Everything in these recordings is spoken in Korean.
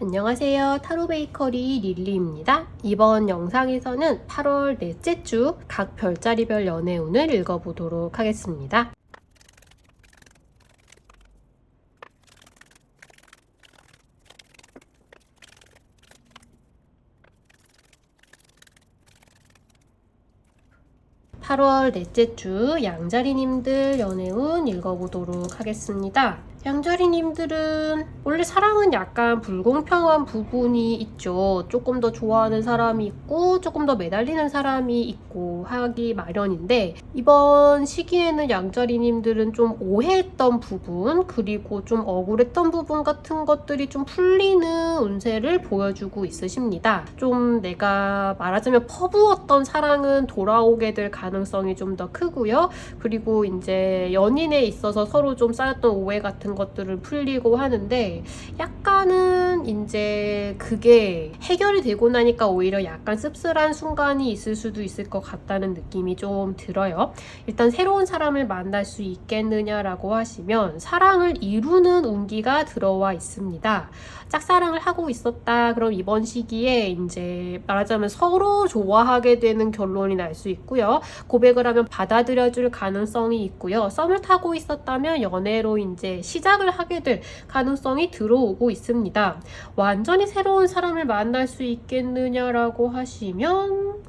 안녕하세요. 타로 베이커리 릴리입니다. 이번 영상에서는 8월 넷째 주 각 별자리별 연애운을 읽어보도록 하겠습니다. (8월) 넷째 주 양자리님들 연애운 읽어보도록 하겠습니다. 양자리님들은 원래 사랑은 약간 불공평한 부분이 있죠. 조금 더 좋아하는 사람이 있고 조금 더 매달리는 사람이 있고 하기 마련인데, 이번 시기에는 양자리님들은 좀 오해했던 부분 그리고 좀 억울했던 부분 같은 것들이 좀 풀리는 운세를 보여주고 있으십니다. 좀 내가 말하자면 퍼부었던 사랑은 돌아오게 될 가능성이 좀 더 크고요. 그리고 이제 연인에 있어서 서로 좀 쌓였던 오해 같은 것들을 풀리고 하는데, 약간은 이제 그게 해결이 되고 나니까 오히려 약간 씁쓸한 순간이 있을 수도 있을 것 같다는 느낌이 좀 들어요. 일단 새로운 사람을 만날 수 있겠느냐라고 하시면 사랑을 이루는 운기가 들어와 있습니다. 짝사랑을 하고 있었다 그럼 이번 시기에 이제 말하자면 서로 좋아하게 되는 결론이 날 수 있고요. 고백을 하면 받아들여줄 가능성이 있고요. 썸을 타고 있었다면 연애로 이제 시작을 하게 될 가능성이 들어오고 있습니다. 완전히 새로운 사람을 만날 수 있겠느냐라고 하시면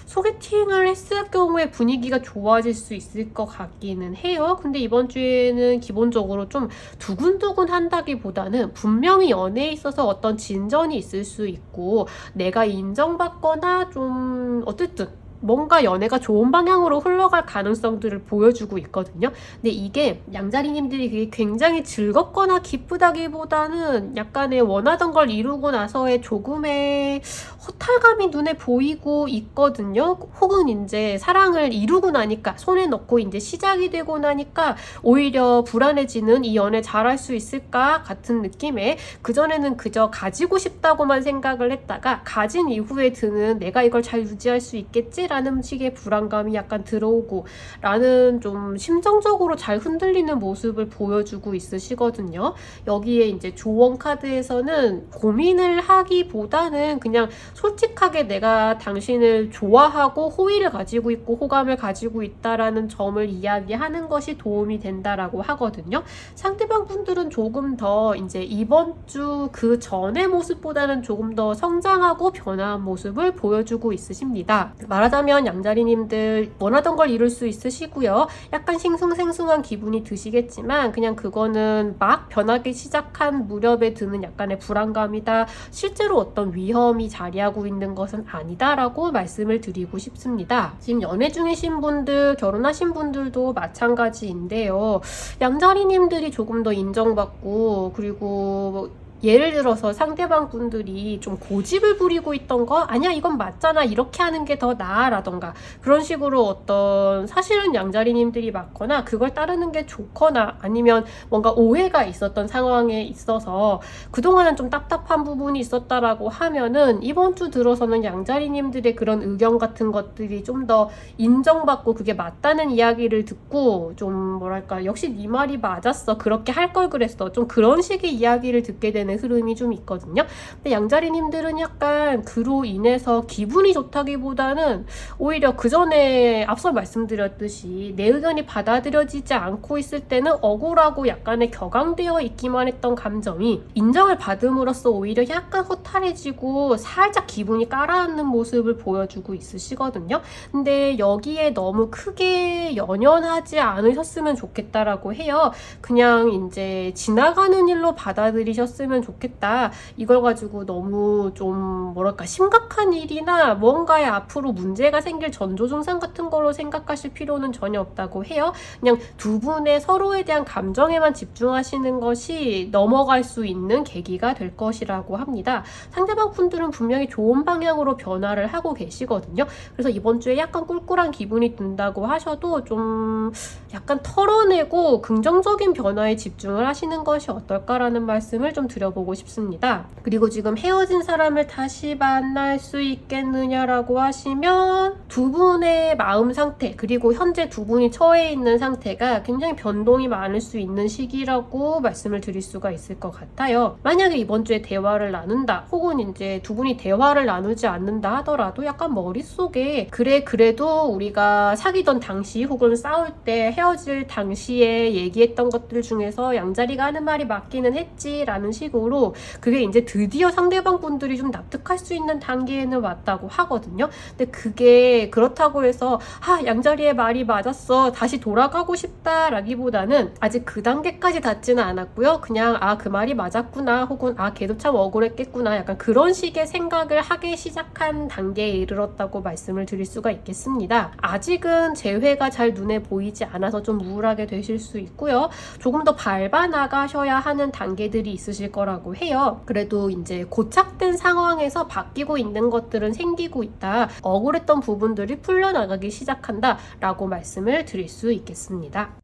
소개팅을 했을 경우에 분위기가 좋아질 수 있을 것 같기는 해요. 근데 이번 주에는 기본적으로 좀 두근두근 한다기보다는 분명히 연애에 있어서 어떤 진전이 있을 수 있고 내가 인정받거나 좀 어쨌든 뭔가 연애가 좋은 방향으로 흘러갈 가능성들을 보여주고 있거든요. 근데 이게 양자리님들이 그게 굉장히 즐겁거나 기쁘다기보다는 약간의 원하던 걸 이루고 나서의 조금의 허탈감이 눈에 보이고 있거든요. 혹은 이제 사랑을 이루고 나니까 손에 넣고 이제 시작이 되고 나니까 오히려 불안해지는, 이 연애 잘할 수 있을까 같은 느낌에 그전에는 그저 가지고 싶다고만 생각을 했다가 가진 이후에 드는 내가 이걸 잘 유지할 수 있겠지? 라는 식의 불안감이 약간 들어오고 라는 좀 심정적으로 잘 흔들리는 모습을 보여주고 있으시거든요. 여기에 이제 조언 카드에서는 고민을 하기보다는 그냥 솔직하게 내가 당신을 좋아하고 호의를 가지고 있고 호감을 가지고 있다라는 점을 이야기하는 것이 도움이 된다라고 하거든요. 상대방 분들은 조금 더 이제 이번 주 그 전의 모습보다는 조금 더 성장하고 변화한 모습을 보여주고 있으십니다. 말하자면 양자리님들 원하던 걸 이룰 수 있으시고요. 약간 싱숭생숭한 기분이 드시겠지만 그냥 그거는 막 변하기 시작한 무렵에 드는 약간의 불안감이다. 실제로 어떤 위험이 자리하고 있는 것은 아니다라고 말씀을 드리고 싶습니다. 지금 연애 중이신 분들, 결혼하신 분들도 마찬가지인데요. 양자리님들이 조금 더 인정받고, 그리고 예를 들어서 상대방 분들이 좀 고집을 부리고 있던 거, 아니야 이건 맞잖아 이렇게 하는 게 더 나아 라던가 그런 식으로 어떤 사실은 양자리님들이 맞거나 그걸 따르는 게 좋거나 아니면 뭔가 오해가 있었던 상황에 있어서 그동안은 좀 답답한 부분이 있었다라고 하면은 이번 주 들어서는 양자리님들의 그런 의견 같은 것들이 좀 더 인정받고 그게 맞다는 이야기를 듣고 좀 뭐랄까, 역시 네 말이 맞았어, 그렇게 할 걸 그랬어, 좀 그런 식의 이야기를 듣게 되는 흐름이 좀 있거든요. 근데 양자리님들은 약간 그로 인해서 기분이 좋다기보다는 오히려 그 전에 앞서 말씀드렸듯이 내 의견이 받아들여지지 않고 있을 때는 억울하고 약간의 격앙되어 있기만 했던 감정이 인정을 받음으로써 오히려 약간 허탈해지고 살짝 기분이 가라앉는 모습을 보여주고 있으시거든요. 근데 여기에 너무 크게 연연하지 않으셨으면 좋겠다라고 해요. 그냥 이제 지나가는 일로 받아들이셨으면 좋겠다. 이걸 가지고 너무 좀 뭐랄까 심각한 일이나 뭔가에 앞으로 문제가 생길 전조증상 같은 걸로 생각하실 필요는 전혀 없다고 해요. 그냥 두 분의 서로에 대한 감정에만 집중하시는 것이 넘어갈 수 있는 계기가 될 것이라고 합니다. 상대방 분들은 분명히 좋은 방향으로 변화를 하고 계시거든요. 그래서 이번 주에 약간 꿀꿀한 기분이 든다고 하셔도 좀 약간 털어내고 긍정적인 변화에 집중을 하시는 것이 어떨까라는 말씀을 좀 드렸습니다. 드려보고 싶습니다. 그리고 지금 헤어진 사람을 다시 만날 수 있겠느냐라고 하시면 두 분의 마음 상태 그리고 현재 두 분이 처해 있는 상태가 굉장히 변동이 많을 수 있는 시기라고 말씀을 드릴 수가 있을 것 같아요. 만약에 이번 주에 대화를 나눈다 혹은 이제 두 분이 대화를 나누지 않는다 하더라도 약간 머릿속에 그래도 우리가 사귀던 당시 혹은 싸울 때 헤어질 당시에 얘기했던 것들 중에서 양자리가 하는 말이 맞기는 했지 라는 식으로 그게 이제 드디어 상대방 분들이 좀 납득할 수 있는 단계에는 왔다고 하거든요. 근데 그게 그렇다고 해서 양자리의 말이 맞았어 다시 돌아가고 싶다 라기보다는 아직 그 단계까지 닿지는 않았고요. 그냥 그 말이 맞았구나 혹은 걔도 참 억울했겠구나 약간 그런 식의 생각을 하기 시작한 단계에 이르렀다고 말씀을 드릴 수가 있겠습니다. 아직은 재회가 잘 눈에 보이지 않아서 좀 우울하게 되실 수 있고요. 조금 더 밟아 나가셔야 하는 단계들이 있으실 거라고 해요. 그래도 이제 고착된 상황에서 바뀌고 있는 것들은 생기고 있다. 억울했던 부분들이 풀려나가기 시작한다 라고 말씀을 드릴 수 있겠습니다.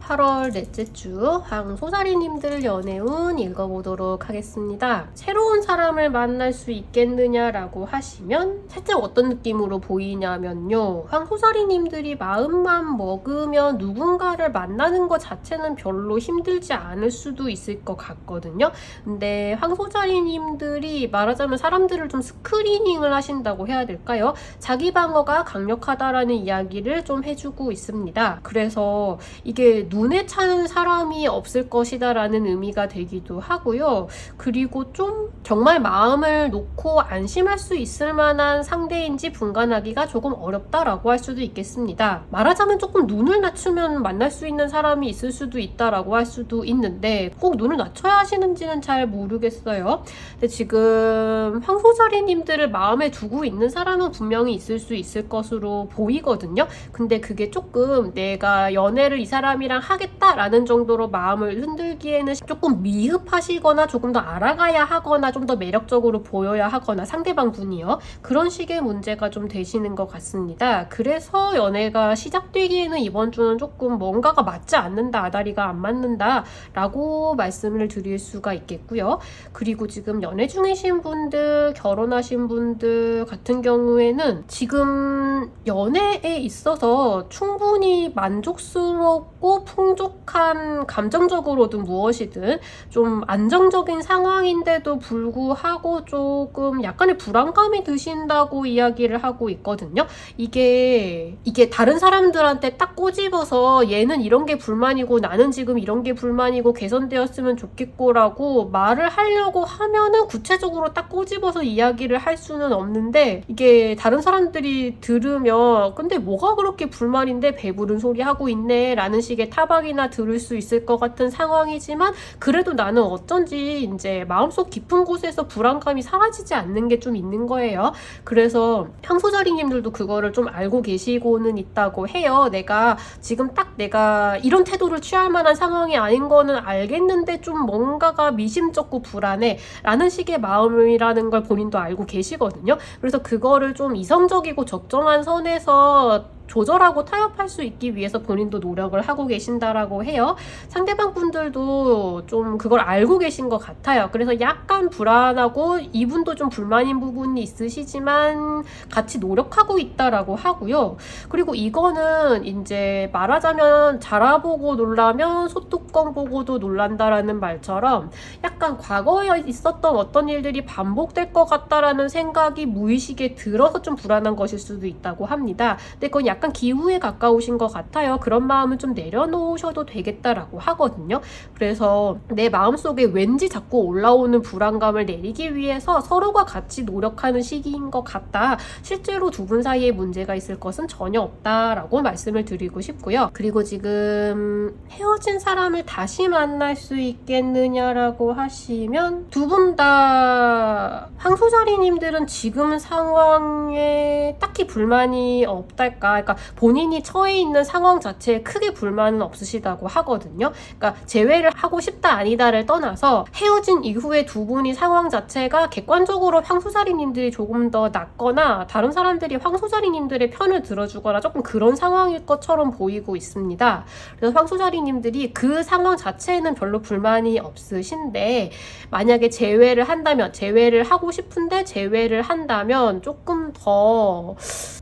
8월 넷째 주 황소자리님들 연애운 읽어보도록 하겠습니다. 새로운 사람을 만날 수 있겠느냐라고 하시면 살짝 어떤 느낌으로 보이냐면요. 황소자리님들이 마음만 먹으면 누군가를 만나는 것 자체는 별로 힘들지 않을 수도 있을 것 같거든요. 근데 황소자리님들이 말하자면 사람들을 좀 스크리닝을 하신다고 해야 될까요? 자기 방어가 강력하다라는 이야기를 좀 해주고 있습니다. 그래서 이게 눈에 차는 사람이 없을 것이다 라는 의미가 되기도 하고요. 그리고 좀 정말 마음을 놓고 안심할 수 있을 만한 상대인지 분간하기가 조금 어렵다라고 할 수도 있겠습니다. 말하자면 조금 눈을 낮추면 만날 수 있는 사람이 있을 수도 있다라고 할 수도 있는데 꼭 눈을 낮춰야 하시는지는 잘 모르겠어요. 근데 지금 황소자리님들을 마음에 두고 있는 사람은 분명히 있을 수 있을 것으로 보이거든요. 근데 그게 조금 내가 연애를 이 사람이랑 하겠다라는 정도로 마음을 흔들기에는 조금 미흡하시거나 조금 더 알아가야 하거나 좀 더 매력적으로 보여야 하거나 상대방 분이요. 그런 식의 문제가 좀 되시는 것 같습니다. 그래서 연애가 시작되기에는 이번 주는 조금 뭔가가 맞지 않는다, 아다리가 안 맞는다 라고 말씀을 드릴 수가 있겠고요. 그리고 지금 연애 중이신 분들, 결혼하신 분들 같은 경우에는 지금 연애에 있어서 충분히 만족스럽고 풍족한 감정적으로든 무엇이든 좀 안정적인 상황인데도 불구하고 조금 약간의 불안감이 드신다고 이야기를 하고 있거든요. 이게 다른 사람들한테 딱 꼬집어서 얘는 이런 게 불만이고 나는 지금 이런 게 불만이고 개선되었으면 좋겠고라고 말을 하려고 하면은 구체적으로 딱 꼬집어서 이야기를 할 수는 없는데 이게 다른 사람들이 들으면 근데 뭐가 그렇게 불만인데 배부른 소리 하고 있네 라는 식의 타박이나 들을 수 있을 것 같은 상황이지만 그래도 나는 어쩐지 이제 마음속 깊은 곳에서 불안감이 사라지지 않는 게 좀 있는 거예요. 그래서 황소자리님들도 그거를 좀 알고 계시고는 있다고 해요. 내가 지금 딱 내가 이런 태도를 취할 만한 상황이 아닌 거는 알겠는데 좀 뭔가가 미심쩍고 불안해 라는 식의 마음이라는 걸 본인도 알고 계시거든요. 그래서 그거를 좀 이성적이고 적정한 선에서 조절하고 타협할 수 있기 위해서 본인도 노력을 하고 계신다라고 해요. 상대방 분들도 좀 그걸 알고 계신 것 같아요. 그래서 약간 불안하고 이분도 좀 불만인 부분이 있으시지만 같이 노력하고 있다라고 하고요. 그리고 이거는 이제 말하자면 자라보고 놀라면 소뚜껑 보고도 놀란다라는 말처럼 약간 과거에 있었던 어떤 일들이 반복될 것 같다라는 생각이 무의식에 들어서 좀 불안한 것일 수도 있다고 합니다. 근데 그건 약간 기우에 가까우신 것 같아요. 그런 마음은 좀 내려놓으셔도 되겠다라고 하거든요. 그래서 내 마음속에 왠지 자꾸 올라오는 불안감을 내리기 위해서 서로가 같이 노력하는 시기인 것 같다. 실제로 두 분 사이에 문제가 있을 것은 전혀 없다라고 말씀을 드리고 싶고요. 그리고 지금 헤어진 사람을 다시 만날 수 있겠느냐라고 하시면 두 분 다 황소자리님들은 지금 상황에 딱히 불만이 없달까 그러니까 본인이 처해 있는 상황 자체에 크게 불만은 없으시다고 하거든요. 그러니까 재회를 하고 싶다 아니다를 떠나서 헤어진 이후에 두 분이 상황 자체가 객관적으로 황소자리님들이 조금 더 낫거나 다른 사람들이 황소자리님들의 편을 들어주거나 조금 그런 상황일 것처럼 보이고 있습니다. 그래서 황소자리님들이 그 상황 자체에는 별로 불만이 없으신데 만약에 재회를 한다면, 재회를 하고 싶은데 재회를 한다면 조금 더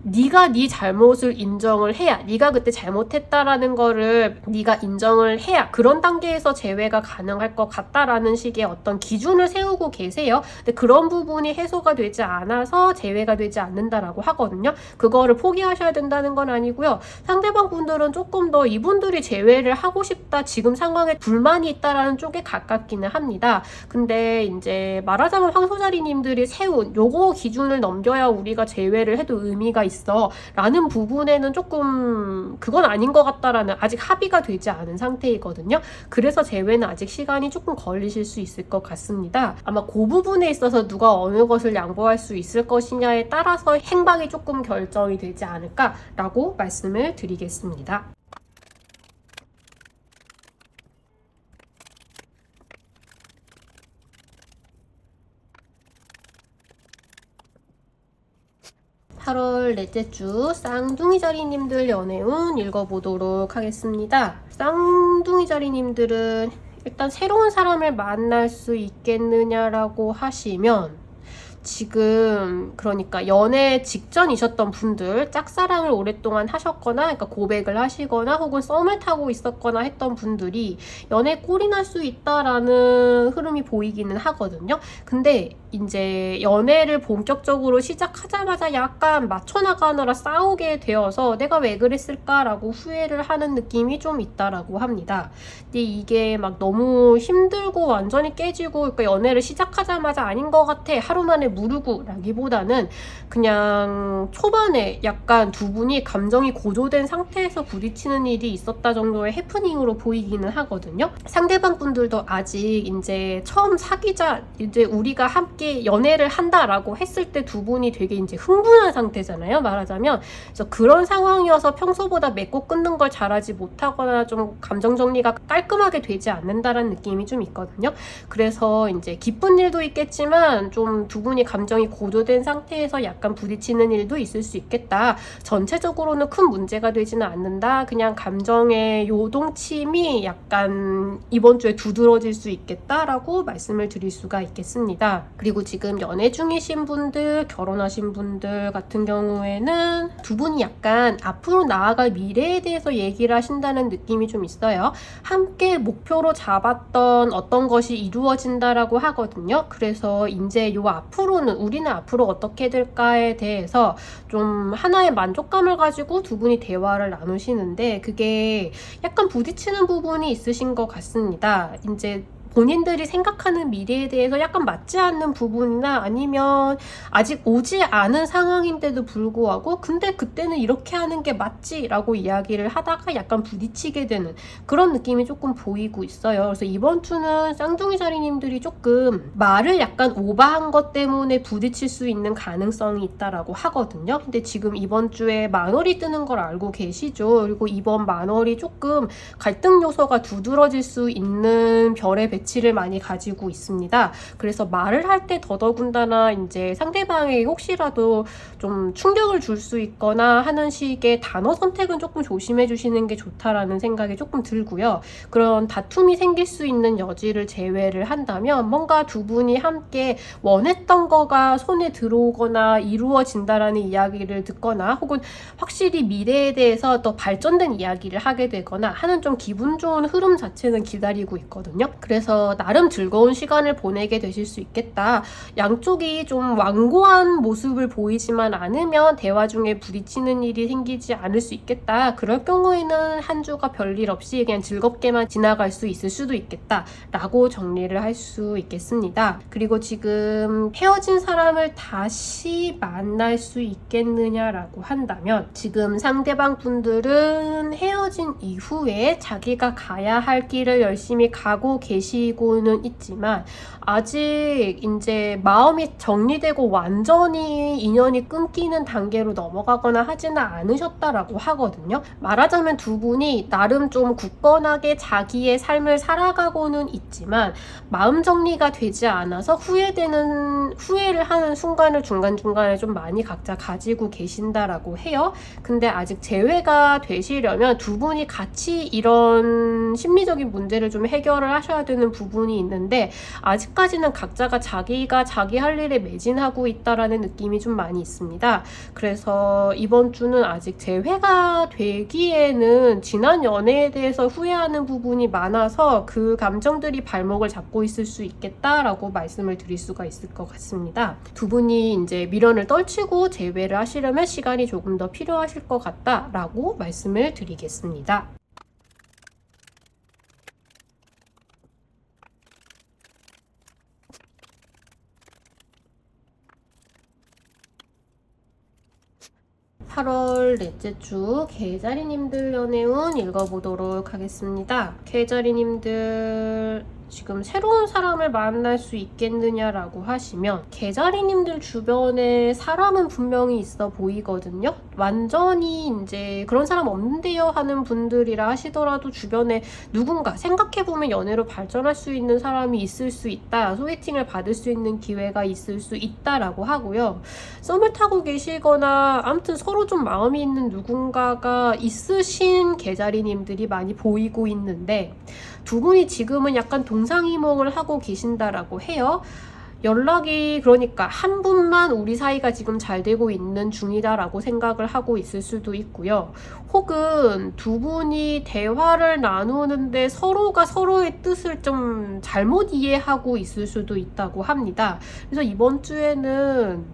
네가 네 잘못을 인정을 해야, 네가 그때 잘못했다라는 거를 네가 인정을 해야 그런 단계에서 재회가 가능할 것 같다라는 식의 어떤 기준을 세우고 계세요. 근데 그런 부분이 해소가 되지 않아서 재회가 되지 않는다라고 하거든요. 그거를 포기하셔야 된다는 건 아니고요. 상대방 분들은 조금 더 이분들이 재회를 하고 싶다, 지금 상황에 불만이 있다라는 쪽에 가깝기는 합니다. 근데 이제 말하자면 황소자리님들이 세운 요거 기준을 넘겨야 우리가 재회를 해도 의미가 있어 라는 부분에는 조금 그건 아닌 것 같다라는, 아직 합의가 되지 않은 상태이거든요. 그래서 재회는 아직 시간이 조금 걸리실 수 있을 것 같습니다. 아마 그 부분에 있어서 누가 어느 것을 양보할 수 있을 것이냐에 따라서 행방이 조금 결정이 되지 않을까라고 말씀을 드리겠습니다. 8월 넷째 주 쌍둥이 자리님들 연애운 읽어보도록 하겠습니다. 쌍둥이 자리님들은 일단 새로운 사람을 만날 수 있겠느냐라고 하시면, 지금 그러니까 연애 직전이셨던 분들, 짝사랑을 오랫동안 하셨거나 그러니까 고백을 하시거나 혹은 썸을 타고 있었거나 했던 분들이 연애 꼴이 날 수 있다라는 흐름이 보이기는 하거든요. 근데 이제 연애를 본격적으로 시작하자마자 약간 맞춰나가느라 싸우게 되어서 내가 왜 그랬을까라고 후회를 하는 느낌이 좀 있다라고 합니다. 근데 이게 막 너무 힘들고 완전히 깨지고, 그러니까 연애를 시작하자마자 아닌 것 같아, 하루 만에 무르고 라기보다는 그냥 초반에 약간 두 분이 감정이 고조된 상태에서 부딪히는 일이 있었다 정도의 해프닝으로 보이기는 하거든요. 상대방 분들도 아직 이제 처음 사귀자, 이제 우리가 함께 연애를 한다라고 했을 때 두 분이 되게 이제 흥분한 상태잖아요, 말하자면. 그래서 그런 상황이어서 평소보다 맺고 끊는 걸 잘하지 못하거나 좀 감정 정리가 깔끔하게 되지 않는다라는 느낌이 좀 있거든요. 그래서 이제 기쁜 일도 있겠지만 좀 두 분이 감정이 고조된 상태에서 약간 부딪히는 일도 있을 수 있겠다. 전체적으로는 큰 문제가 되지는 않는다. 그냥 감정의 요동침이 약간 이번 주에 두드러질 수 있겠다라고 말씀을 드릴 수가 있겠습니다. 그리고 지금 연애 중이신 분들, 결혼하신 분들 같은 경우에는 두 분이 약간 앞으로 나아갈 미래에 대해서 얘기를 하신다는 느낌이 좀 있어요. 함께 목표로 잡았던 어떤 것이 이루어진다라고 하거든요. 그래서 이제 요 앞으로는 우리는 앞으로 어떻게 될까에 대해서 좀 하나의 만족감을 가지고 두 분이 대화를 나누시는데, 그게 약간 부딪히는 부분이 있으신 것 같습니다. 이제 본인들이 생각하는 미래에 대해서 약간 맞지 않는 부분이나 아니면 아직 오지 않은 상황인데도 불구하고 근데 그때는 이렇게 하는 게 맞지 라고 이야기를 하다가 약간 부딪히게 되는 그런 느낌이 조금 보이고 있어요. 그래서 이번 주는 쌍둥이 자리님들이 조금 말을 약간 오버한 것 때문에 부딪힐 수 있는 가능성이 있다라고 하거든요. 근데 지금 이번 주에 만월이 뜨는 걸 알고 계시죠? 그리고 이번 만월이 조금 갈등 요소가 두드러질 수 있는 별의 배치를 많이 가지고 있습니다. 그래서 말을 할 때 더더군다나 이제 상대방에게 혹시라도 좀 충격을 줄 수 있거나 하는 식의 단어 선택은 조금 조심해 주시는 게 좋다라는 생각이 조금 들고요. 그런 다툼이 생길 수 있는 여지를 제외를 한다면 뭔가 두 분이 함께 원했던 거가 손에 들어오거나 이루어진다라는 이야기를 듣거나 혹은 확실히 미래에 대해서 더 발전된 이야기를 하게 되거나 하는 좀 기분 좋은 흐름 자체는 기다리고 있거든요. 그래서 나름 즐거운 시간을 보내게 되실 수 있겠다. 양쪽이 좀 완고한 모습을 보이지만 않으면 대화 중에 부딪히는 일이 생기지 않을 수 있겠다. 그럴 경우에는 한 주가 별일 없이 그냥 즐겁게만 지나갈 수 있을 수도 있겠다 라고 정리를 할 수 있겠습니다. 그리고 지금 헤어진 사람을 다시 만날 수 있겠느냐라고 한다면, 지금 상대방 분들은 헤어진 이후에 자기가 가야 할 길을 열심히 가고 계시 보이고는 있지만 아직 이제 마음이 정리되고 완전히 인연이 끊기는 단계로 넘어가거나 하지는 않으셨다라고 하거든요. 말하자면 두 분이 나름 좀 굳건하게 자기의 삶을 살아가고는 있지만 마음 정리가 되지 않아서 후회를 하는 순간을 중간중간에 좀 많이 각자 가지고 계신다라고 해요. 근데 아직 재회가 되시려면 두 분이 같이 이런 심리적인 문제를 좀 해결을 하셔야 되는 부분이 있는데 아직까지는 각자가 자기가 자기 할 일에 매진하고 있다라는 느낌이 좀 많이 있습니다. 그래서 이번 주는 아직 재회가 되기에는 지난 연애에 대해서 후회하는 부분이 많아서 그 감정들이 발목을 잡고 있을 수 있겠다라고 말씀을 드릴 수가 있을 것 같습니다. 두 분이 이제 미련을 떨치고 재회를 하시려면 시간이 조금 더 필요하실 것 같다라고 말씀을 드리겠습니다. 8월 넷째 주 개자리님들 연애운 읽어보도록 하겠습니다. 개자리님들 지금 새로운 사람을 만날 수 있겠느냐라고 하시면 개자리님들 주변에 사람은 분명히 있어 보이거든요. 완전히 이제 그런 사람 없는데요 하는 분들이라 하시더라도 주변에 누군가 생각해보면 연애로 발전할 수 있는 사람이 있을 수 있다. 소개팅을 받을 수 있는 기회가 있을 수 있다라고 하고요. 썸을 타고 계시거나 아무튼 서로 좀 마음이 있는 누군가가 있으신 개자리님들이 많이 보이고 있는데 두 분이 지금은 약간 동상이몽을 하고 계신다라고 해요. 연락이 그러니까 한 분만 우리 사이가 지금 잘 되고 있는 중이다라고 생각을 하고 있을 수도 있고요. 혹은 두 분이 대화를 나누는데 서로가 서로의 뜻을 좀 잘못 이해하고 있을 수도 있다고 합니다. 그래서 이번 주에는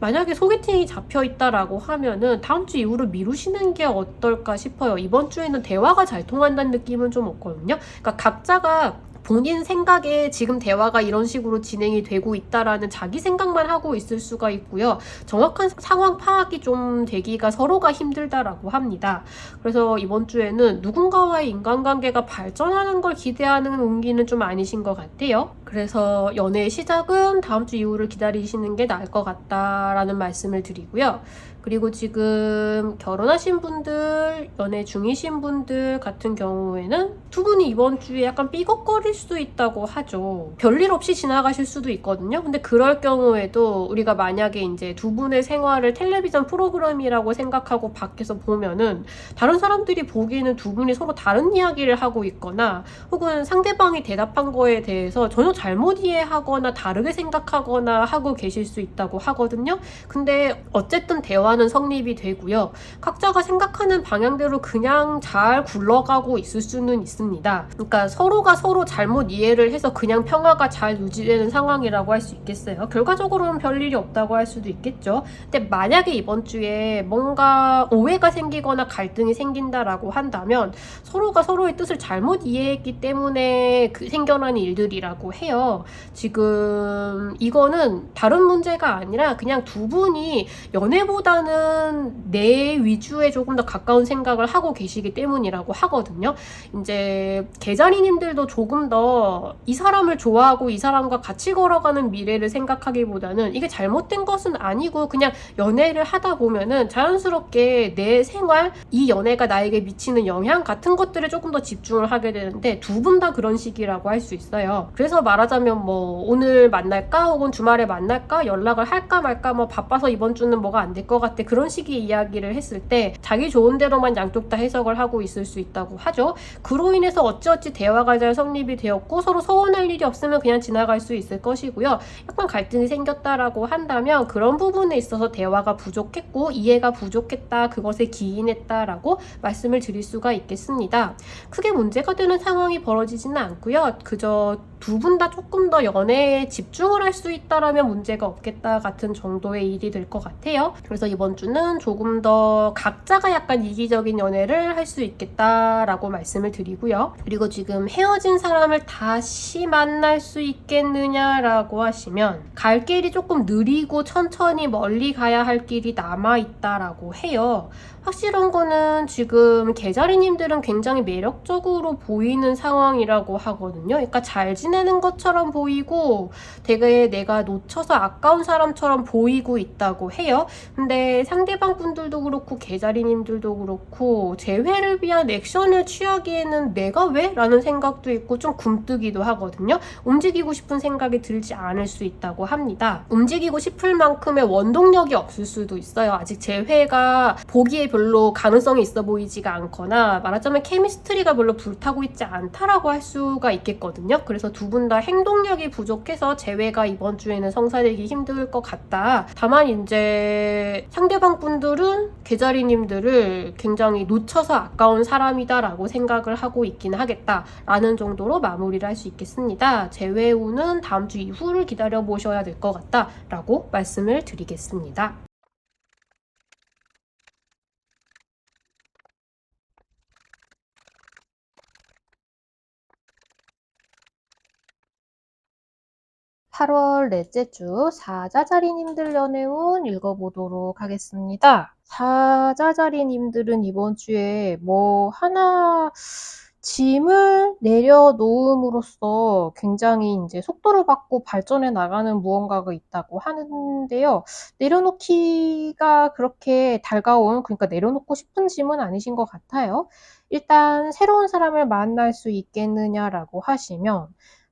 만약에 소개팅이 잡혀 있다라고 하면은 다음 주 이후로 미루시는 게 어떨까 싶어요. 이번 주에는 대화가 잘 통한다는 느낌은 좀 없거든요. 그러니까 각자가 본인 생각에 지금 대화가 이런 식으로 진행이 되고 있다라는 자기 생각만 하고 있을 수가 있고요. 정확한 상황 파악이 좀 되기가 서로가 힘들다라고 합니다. 그래서 이번 주에는 누군가와의 인간관계가 발전하는 걸 기대하는 운기는 좀 아니신 것 같아요. 그래서 연애의 시작은 다음 주 이후를 기다리시는 게 나을 것 같다라는 말씀을 드리고요. 그리고 지금 결혼하신 분들, 연애 중이신 분들 같은 경우에는 두 분이 이번 주에 약간 삐걱거릴 수도 있다고 하죠. 별일 없이 지나가실 수도 있거든요. 근데 그럴 경우에도 우리가 만약에 이제 두 분의 생활을 텔레비전 프로그램이라고 생각하고 밖에서 보면은 다른 사람들이 보기에는 두 분이 서로 다른 이야기를 하고 있거나 혹은 상대방이 대답한 거에 대해서 전혀 잘못 이해하거나 다르게 생각하거나 하고 계실 수 있다고 하거든요. 근데 어쨌든 대화는 성립이 되고요. 각자가 생각하는 방향대로 그냥 잘 굴러가고 있을 수는 있습니다. 그러니까 서로가 서로 잘못 이해를 해서 그냥 평화가 잘 유지되는 상황이라고 할 수 있겠어요. 결과적으로는 별일이 없다고 할 수도 있겠죠. 근데 만약에 이번 주에 뭔가 오해가 생기거나 갈등이 생긴다라고 한다면 서로가 서로의 뜻을 잘못 이해했기 때문에 생겨난 일들이라고 해요. 지금 이거는 다른 문제가 아니라 그냥 두 분이 연애보다는 내 위주에 조금 더 가까운 생각을 하고 계시기 때문이라고 하거든요. 이제 개자리님들도 조금 더 이 사람을 좋아하고 이 사람과 같이 걸어가는 미래를 생각하기보다는 이게 잘못된 것은 아니고 그냥 연애를 하다 보면은 자연스럽게 내 생활, 이 연애가 나에게 미치는 영향 같은 것들에 조금 더 집중을 하게 되는데 두 분 다 그런 식이라고 할 수 있어요. 그래서 말하자면 뭐 오늘 만날까 혹은 주말에 만날까 연락을 할까 말까 뭐 바빠서 이번 주는 뭐가 안 될 것 같아 그런 식의 이야기를 했을 때 자기 좋은 대로만 양쪽 다 해석을 하고 있을 수 있다고 하죠. 그로 인해서 어찌어찌 대화가 잘 성립이 되었고 서로 서운할 일이 없으면 그냥 지나갈 수 있을 것이고요. 약간 갈등이 생겼다라고 한다면 그런 부분에 있어서 대화가 부족했고 이해가 부족했다, 그것에 기인했다라고 말씀을 드릴 수가 있겠습니다. 크게 문제가 되는 상황이 벌어지지는 않고요. 그저 두 분 다 조금 더 연애에 집중을 할 수 있다라면 문제가 없겠다 같은 정도의 일이 될 것 같아요. 그래서 이번 주는 조금 더 각자가 약간 이기적인 연애를 할 수 있겠다라고 말씀을 드리고요. 그리고 지금 헤어진 사람을 다시 만날 수 있겠느냐라고 하시면 갈 길이 조금 느리고 천천히 멀리 가야 할 길이 남아있다라고 해요. 확실한 거는 지금 개자리님들은 굉장히 매력적으로 보이는 상황이라고 하거든요. 그러니까 잘 지내는 것처럼 보이고 되게 내가 놓쳐서 아까운 사람처럼 보이고 있다고 해요. 근데 상대방 분들도 그렇고 개자리님들도 그렇고 재회를 위한 액션을 취하기에는 내가 왜? 라는 생각도 있고 좀 굼뜨기도 하거든요. 움직이고 싶은 생각이 들지 않을 수 있다고 합니다. 움직이고 싶을 만큼의 원동력이 없을 수도 있어요. 아직 재회가 보기에 별로 가능성이 있어 보이지가 않거나 말하자면 케미스트리가 별로 불타고 있지 않다라고 할 수가 있겠거든요. 그래서 두 분 다 행동력이 부족해서 재회가 이번 주에는 성사되기 힘들 것 같다. 다만 이제 상대방 분들은 개자리님들을 굉장히 놓쳐서 아까운 사람이다라고 생각을 하고 있긴 하겠다라는 정도로 마무리를 할 수 있겠습니다. 재회 후는 다음 주 이후를 기다려 보셔야 될 것 같다라고 말씀을 드리겠습니다. (8월) 넷째 주 사자자리님들 연애운 읽어보도록 하겠습니다. 사자자리님들은 이번 주에 뭐 하나 짐을 내려놓음으로써 굉장히 이제 속도를 받고 발전해 나가는 무언가가 있다고 하는데요. 내려놓기가 그렇게 달가운, 그러니까 내려놓고 싶은 짐은 아니신 것 같아요. 일단 새로운 사람을 만날 수 있겠느냐라고 하시면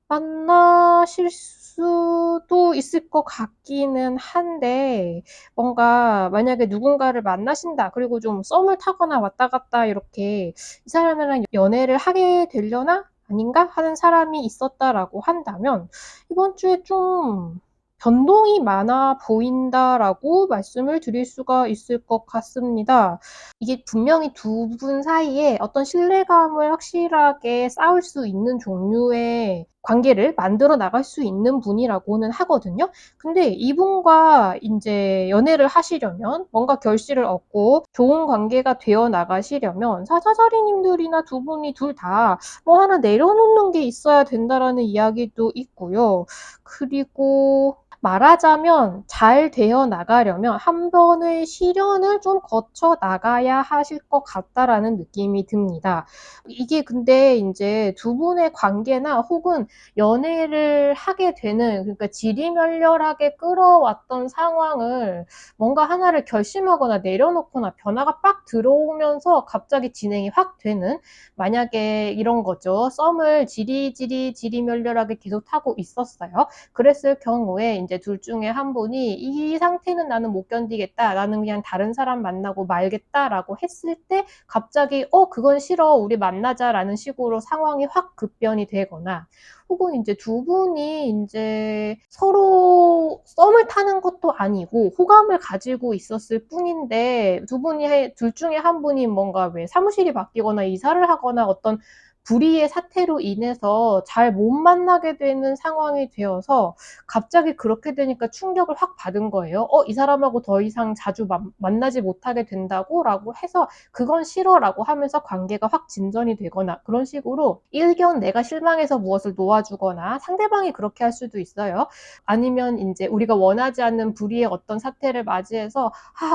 만나실 수도 있을 것 같기는 한데 뭔가 만약에 누군가를 만나신다. 그리고 좀 썸을 타거나 왔다 갔다 이렇게 이 사람이랑 연애를 하게 되려나? 아닌가? 하는 사람이 있었다라고 한다면 이번 주에 좀 변동이 많아 보인다라고 말씀을 드릴 수가 있을 것 같습니다. 이게 분명히 두 분 사이에 어떤 신뢰감을 확실하게 쌓을 수 있는 종류의 관계를 만들어 나갈 수 있는 분이라고는 하거든요. 근데 이분과 이제 연애를 하시려면 뭔가 결실을 얻고 좋은 관계가 되어 나가시려면 사자자리님들이나 두 분이 둘 다 뭐 하나 내려놓는 게 있어야 된다라는 이야기도 있고요. 그리고 말하자면 잘 되어 나가려면 한 번의 시련을 좀 거쳐 나가야 하실 것 같다라는 느낌이 듭니다. 이게 근데 이제 두 분의 관계나 혹은 연애를 하게 되는, 그러니까 지리멸렬하게 끌어왔던 상황을 뭔가 하나를 결심하거나 내려놓거나 변화가 빡 들어오면서 갑자기 진행이 확 되는, 만약에 이런 거죠. 썸을 지리멸렬하게 계속 타고 있었어요. 그랬을 경우에 이제 둘 중에 한 분이 이 상태는 나는 못 견디겠다. 나는 그냥 다른 사람 만나고 말겠다라고 했을 때 갑자기 그건 싫어. 우리 만나자라는 식으로 상황이 확 급변이 되거나, 혹은 이제 두 분이 이제 서로 썸을 타는 것도 아니고 호감을 가지고 있었을 뿐인데 둘 중에 한 분이 뭔가 왜 사무실이 바뀌거나 이사를 하거나 어떤 불의의 사태로 인해서 잘 못 만나게 되는 상황이 되어서 갑자기 그렇게 되니까 충격을 확 받은 거예요. 이 사람하고 더 이상 자주 만나지 못하게 된다고? 라고 해서 그건 싫어 라고 하면서 관계가 확 진전이 되거나 그런 식으로 일견 내가 실망해서 무엇을 놓아주거나 상대방이 그렇게 할 수도 있어요. 아니면 이제 우리가 원하지 않는 불의의 어떤 사태를 맞이해서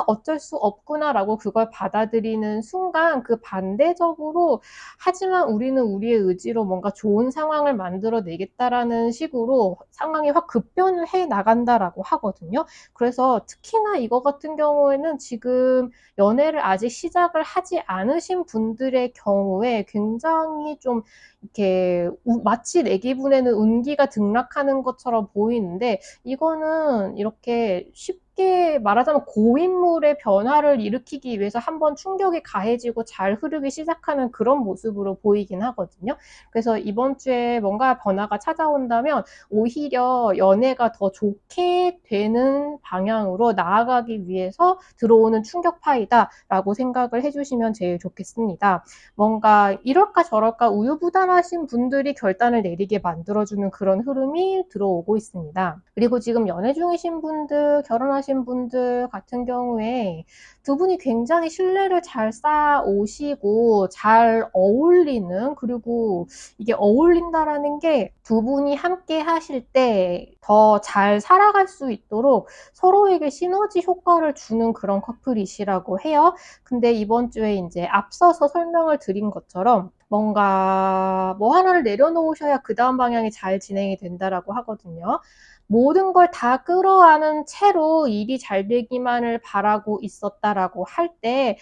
어쩔 수 없구나 라고 그걸 받아들이는 순간 그 반대적으로 하지만 우리는 우리의 의지로 뭔가 좋은 상황을 만들어내겠다라는 식으로 상황이 확 급변을 해 나간다라고 하거든요. 그래서 특히나 이거 같은 경우에는 지금 연애를 아직 시작을 하지 않으신 분들의 경우에 굉장히 좀 이렇게 마치 내 기분에는 운기가 등락하는 것처럼 보이는데 이거는 이렇게 쉽게 말하자면 고인물의 변화를 일으키기 위해서 한번 충격이 가해지고 잘 흐르기 시작하는 그런 모습으로 보이긴 하거든요. 그래서 이번 주에 뭔가 변화가 찾아온다면 오히려 연애가 더 좋게 되는 방향으로 나아가기 위해서 들어오는 충격파이다라고 생각을 해주시면 제일 좋겠습니다. 뭔가 이럴까 저럴까 우유부단하신 분들이 결단을 내리게 만들어주는 그런 흐름이 들어오고 있습니다. 그리고 지금 연애 중이신 분들, 결혼하신 만나신 분들 같은 경우에 두 분이 굉장히 신뢰를 잘 쌓아오시고 잘 어울리는, 그리고 이게 어울린다라는 게 두 분이 함께 하실 때 더 잘 살아갈 수 있도록 서로에게 시너지 효과를 주는 그런 커플이시라고 해요. 근데 이번 주에 이제 앞서서 설명을 드린 것처럼 뭔가 뭐 하나를 내려놓으셔야 그 다음 방향이 잘 진행이 된다라고 하거든요. 모든 걸 다 끌어안은 채로 일이 잘 되기만을 바라고 있었다라고 할 때,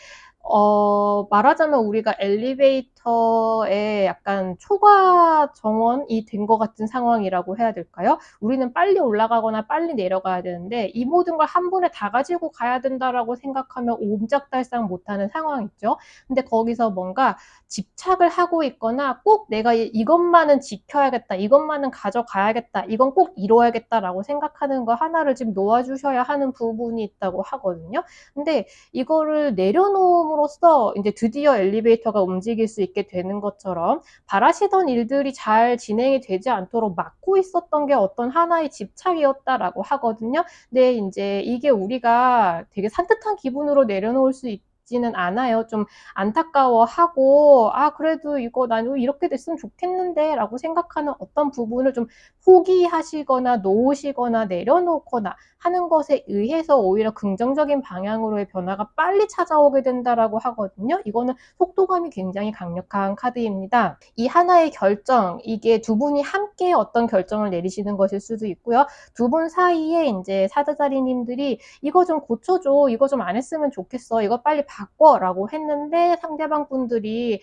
말하자면 우리가 엘리베이터에 약간 초과 정원이 된 것 같은 상황이라고 해야 될까요? 우리는 빨리 올라가거나 빨리 내려가야 되는데 이 모든 걸 한 번에 다 가지고 가야 된다라고 생각하면 옴짝달싹 못하는 상황이죠. 근데 거기서 뭔가 집착을 하고 있거나 꼭 내가 이것만은 지켜야겠다, 이것만은 가져가야겠다, 이건 꼭 이뤄야겠다라고 생각하는 거 하나를 지금 놓아주셔야 하는 부분이 있다고 하거든요. 근데 이거를 내려놓음으로써 이제 드디어 엘리베이터가 움직일 수 있게 되는 것처럼 바라시던 일들이 잘 진행이 되지 않도록 막고 있었던 게 어떤 하나의 집착이었다라고 하거든요. 근데 이제 이게 우리가 되게 산뜻한 기분으로 내려놓을 수 있지는 않아요. 좀 안타까워하고, 그래도 이거 난 이렇게 됐으면 좋겠는데 라고 생각하는 어떤 부분을 좀 포기하시거나 놓으시거나 내려놓거나 하는 것에 의해서 오히려 긍정적인 방향으로의 변화가 빨리 찾아오게 된다라고 하거든요. 이거는 속도감이 굉장히 강력한 카드입니다. 이 하나의 결정, 이게 두 분이 함께 어떤 결정을 내리시는 것일 수도 있고요. 두 분 사이에 이제 사자자리님들이 이거 좀 고쳐줘, 이거 좀 안 했으면 좋겠어, 이거 빨리 바꿔라고 했는데 상대방 분들이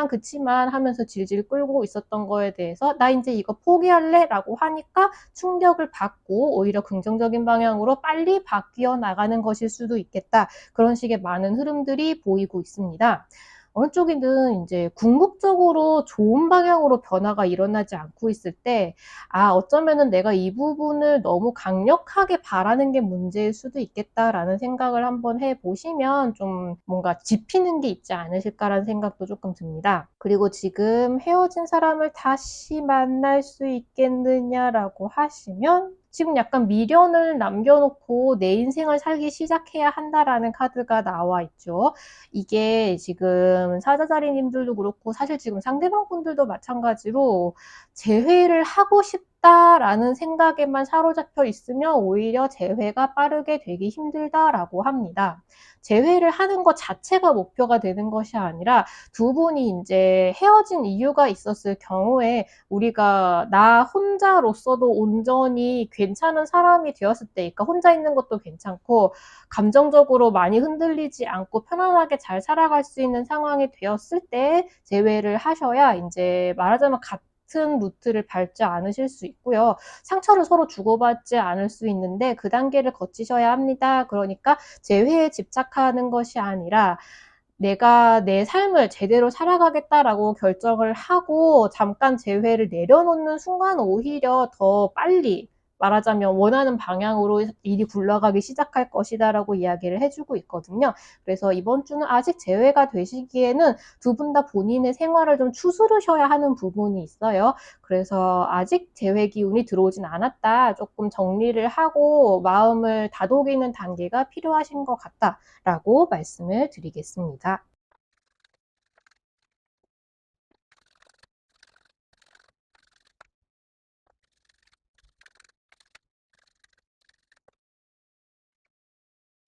그치만 하면서 질질 끌고 있었던 거에 대해서 나 이제 이거 포기할래 라고 하니까 충격을 받고 오히려 긍정적인 방향으로 빨리 바뀌어 나가는 것일 수도 있겠다. 그런 식의 많은 흐름들이 보이고 있습니다. 어느 쪽이든 이제 궁극적으로 좋은 방향으로 변화가 일어나지 않고 있을 때, 어쩌면은 내가 이 부분을 너무 강력하게 바라는 게 문제일 수도 있겠다라는 생각을 한번 해보시면 좀 뭔가 짚히는 게 있지 않으실까라는 생각도 조금 듭니다. 그리고 지금 헤어진 사람을 다시 만날 수 있겠느냐라고 하시면 지금 약간 미련을 남겨놓고 내 인생을 살기 시작해야 한다라는 카드가 나와 있죠. 이게 지금 사자자리님들도 그렇고 사실 지금 상대방 분들도 마찬가지로 재회를 하고 싶다라는 생각에만 사로잡혀 있으면 오히려 재회가 빠르게 되기 힘들다라고 합니다. 재회를 하는 것 자체가 목표가 되는 것이 아니라 두 분이 이제 헤어진 이유가 있었을 경우에 우리가 나 혼자로서도 온전히 괜찮은 사람이 되었을 때, 그러니까 혼자 있는 것도 괜찮고 감정적으로 많이 흔들리지 않고 편안하게 잘 살아갈 수 있는 상황이 되었을 때 재회를 하셔야 이제 말하자면 같은 루트를 밟지 않으실 수 있고요. 상처를 서로 주고받지 않을 수 있는데 그 단계를 거치셔야 합니다. 그러니까 재회에 집착하는 것이 아니라 내가 내 삶을 제대로 살아가겠다라고 결정을 하고 잠깐 재회를 내려놓는 순간 오히려 더 빨리 말하자면 원하는 방향으로 일이 굴러가기 시작할 것이다라고 이야기를 해주고 있거든요. 그래서 이번 주는 아직 재회가 되시기에는 두 분 다 본인의 생활을 좀 추스르셔야 하는 부분이 있어요. 그래서 아직 재회 기운이 들어오진 않았다, 조금 정리를 하고 마음을 다독이는 단계가 필요하신 것 같다라고 말씀을 드리겠습니다.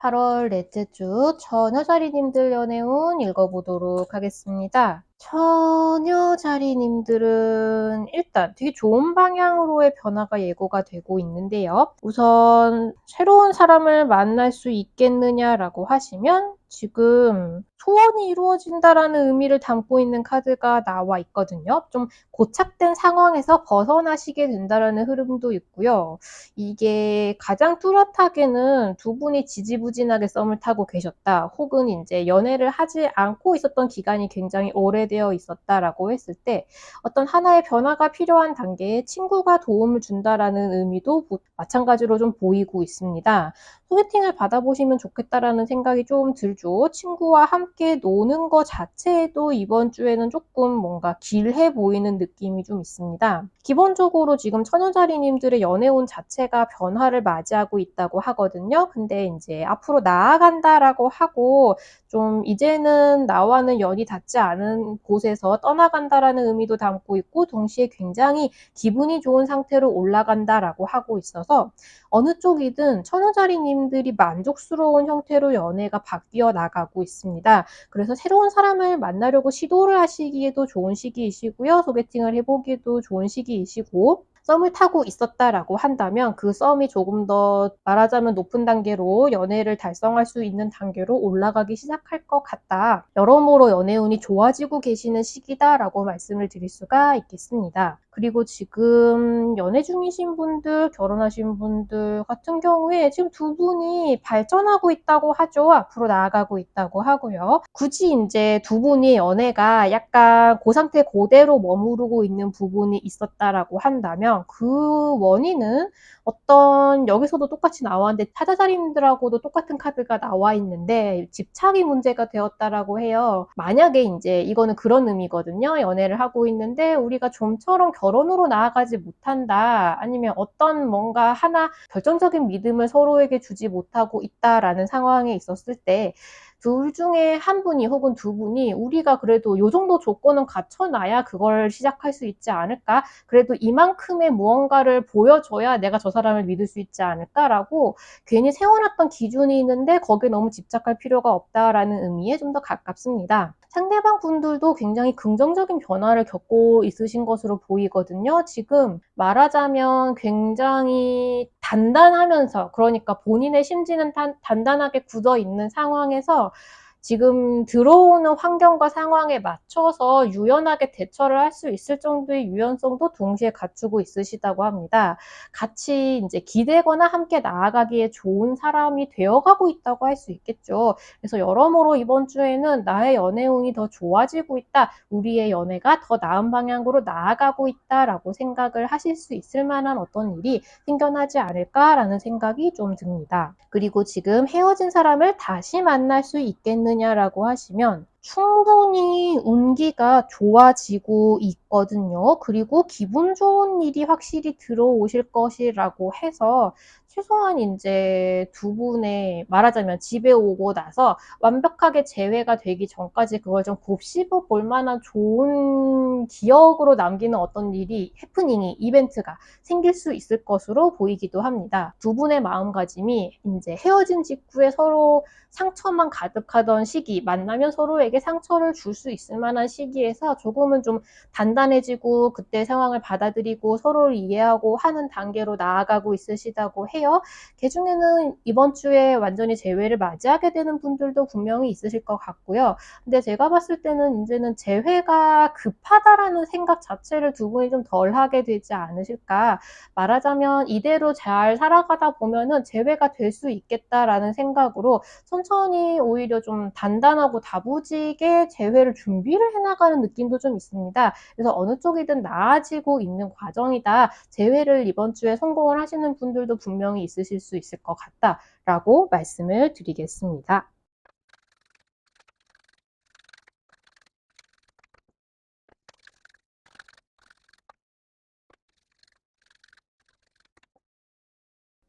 8월 넷째 주 처녀자리님들 연애운 읽어보도록 하겠습니다. 처녀자리님들은 일단 되게 좋은 방향으로의 변화가 예고가 되고 있는데요. 우선 새로운 사람을 만날 수 있겠느냐라고 하시면 지금 소원이 이루어진다라는 의미를 담고 있는 카드가 나와 있거든요. 좀 고착된 상황에서 벗어나시게 된다라는 흐름도 있고요. 이게 가장 뚜렷하게는 두 분이 지지부진하게 썸을 타고 계셨다, 혹은 이제 연애를 하지 않고 있었던 기간이 굉장히 오래되어 있었다라고 했을 때 어떤 하나의 변화가 필요한 단계에 친구가 도움을 준다라는 의미도 마찬가지로 좀 보이고 있습니다. 소개팅을 받아보시면 좋겠다라는 생각이 좀 들죠. 친구와 함께 함께 노는 거 자체에도 이번 주에는 조금 뭔가 길해 보이는 느낌이 좀 있습니다. 기본적으로 지금 처녀자리님들의 연애운 자체가 변화를 맞이하고 있다고 하거든요. 근데 이제 앞으로 나아간다라고 하고 좀 이제는 나와는 연이 닿지 않은 곳에서 떠나간다라는 의미도 담고 있고 동시에 굉장히 기분이 좋은 상태로 올라간다라고 하고 있어서 어느 쪽이든 처녀자리님들이 만족스러운 형태로 연애가 바뀌어 나가고 있습니다. 그래서 새로운 사람을 만나려고 시도를 하시기에도 좋은 시기이시고요. 소개팅을 해보기에도 좋은 시기이시고 썸을 타고 있었다라고 한다면 그 썸이 조금 더 말하자면 높은 단계로 연애를 달성할 수 있는 단계로 올라가기 시작할 것 같다. 여러모로 연애운이 좋아지고 계시는 시기다라고 말씀을 드릴 수가 있겠습니다. 그리고 지금 연애 중이신 분들, 결혼하신 분들 같은 경우에 지금 두 분이 발전하고 있다고 하죠. 앞으로 나아가고 있다고 하고요. 굳이 이제 두 분이 연애가 약간 그 상태 그대로 머무르고 있는 부분이 있었다라고 한다면 그 원인은 어떤 여기서도 똑같이 나왔는데 타자자리님들하고도 똑같은 카드가 나와 있는데 집착이 문제가 되었다라고 해요. 만약에 이제 이거는 그런 의미거든요. 연애를 하고 있는데 우리가 좀처럼 결혼으로 나아가지 못한다. 아니면 어떤 뭔가 하나 결정적인 믿음을 서로에게 주지 못하고 있다라는 상황에 있었을 때 둘 중에 한 분이 혹은 두 분이 우리가 그래도 이 정도 조건은 갖춰놔야 그걸 시작할 수 있지 않을까? 그래도 이만큼의 무언가를 보여줘야 내가 저 사람을 믿을 수 있지 않을까라고 괜히 세워놨던 기준이 있는데 거기에 너무 집착할 필요가 없다라는 의미에 좀 더 가깝습니다. 상대방 분들도 굉장히 긍정적인 변화를 겪고 있으신 것으로 보이거든요. 지금 말하자면 굉장히 단단하면서 그러니까 본인의 심지는 단단하게 굳어 있는 상황에서 지금 들어오는 환경과 상황에 맞춰서 유연하게 대처를 할 수 있을 정도의 유연성도 동시에 갖추고 있으시다고 합니다. 같이 이제 기대거나 함께 나아가기에 좋은 사람이 되어가고 있다고 할 수 있겠죠. 그래서 여러모로 이번 주에는 나의 연애운이 더 좋아지고 있다. 우리의 연애가 더 나은 방향으로 나아가고 있다라고 생각을 하실 수 있을 만한 어떤 일이 생겨나지 않을까라는 생각이 좀 듭니다. 그리고 지금 헤어진 사람을 다시 만날 수 있겠느냐라고 하시면 충분히 운기가 좋아지고 있거든요. 그리고 기분 좋은 일이 확실히 들어오실 것이라고 해서 최소한 이제 두 분의 말하자면 집에 오고 나서 완벽하게 재회가 되기 전까지 그걸 좀 곱씹어 볼 만한 좋은 기억으로 남기는 어떤 일이 해프닝이 이벤트가 생길 수 있을 것으로 보이기도 합니다. 두 분의 마음가짐이 이제 헤어진 직후에 서로 상처만 가득하던 시기, 만나면 서로에게 상처를 줄 수 있을 만한 시기에서 조금은 좀 단단해지고 그때 상황을 받아들이고 서로를 이해하고 하는 단계로 나아가고 있으시다고 해요. 그중에는 이번 주에 완전히 재회를 맞이하게 되는 분들도 분명히 있으실 것 같고요. 근데 제가 봤을 때는 이제는 재회가 급하다라는 생각 자체를 두 분이 좀 덜 하게 되지 않으실까. 말하자면 이대로 잘 살아가다 보면은 재회가 될 수 있겠다라는 생각으로 천천히 오히려 좀 단단하고 다부지게 재회를 준비를 해나가는 느낌도 좀 있습니다. 그래서 어느 쪽이든 나아지고 있는 과정이다. 재회를 이번 주에 성공을 하시는 분들도 분명히 있으실 수 있을 것 같다라고 말씀을 드리겠습니다.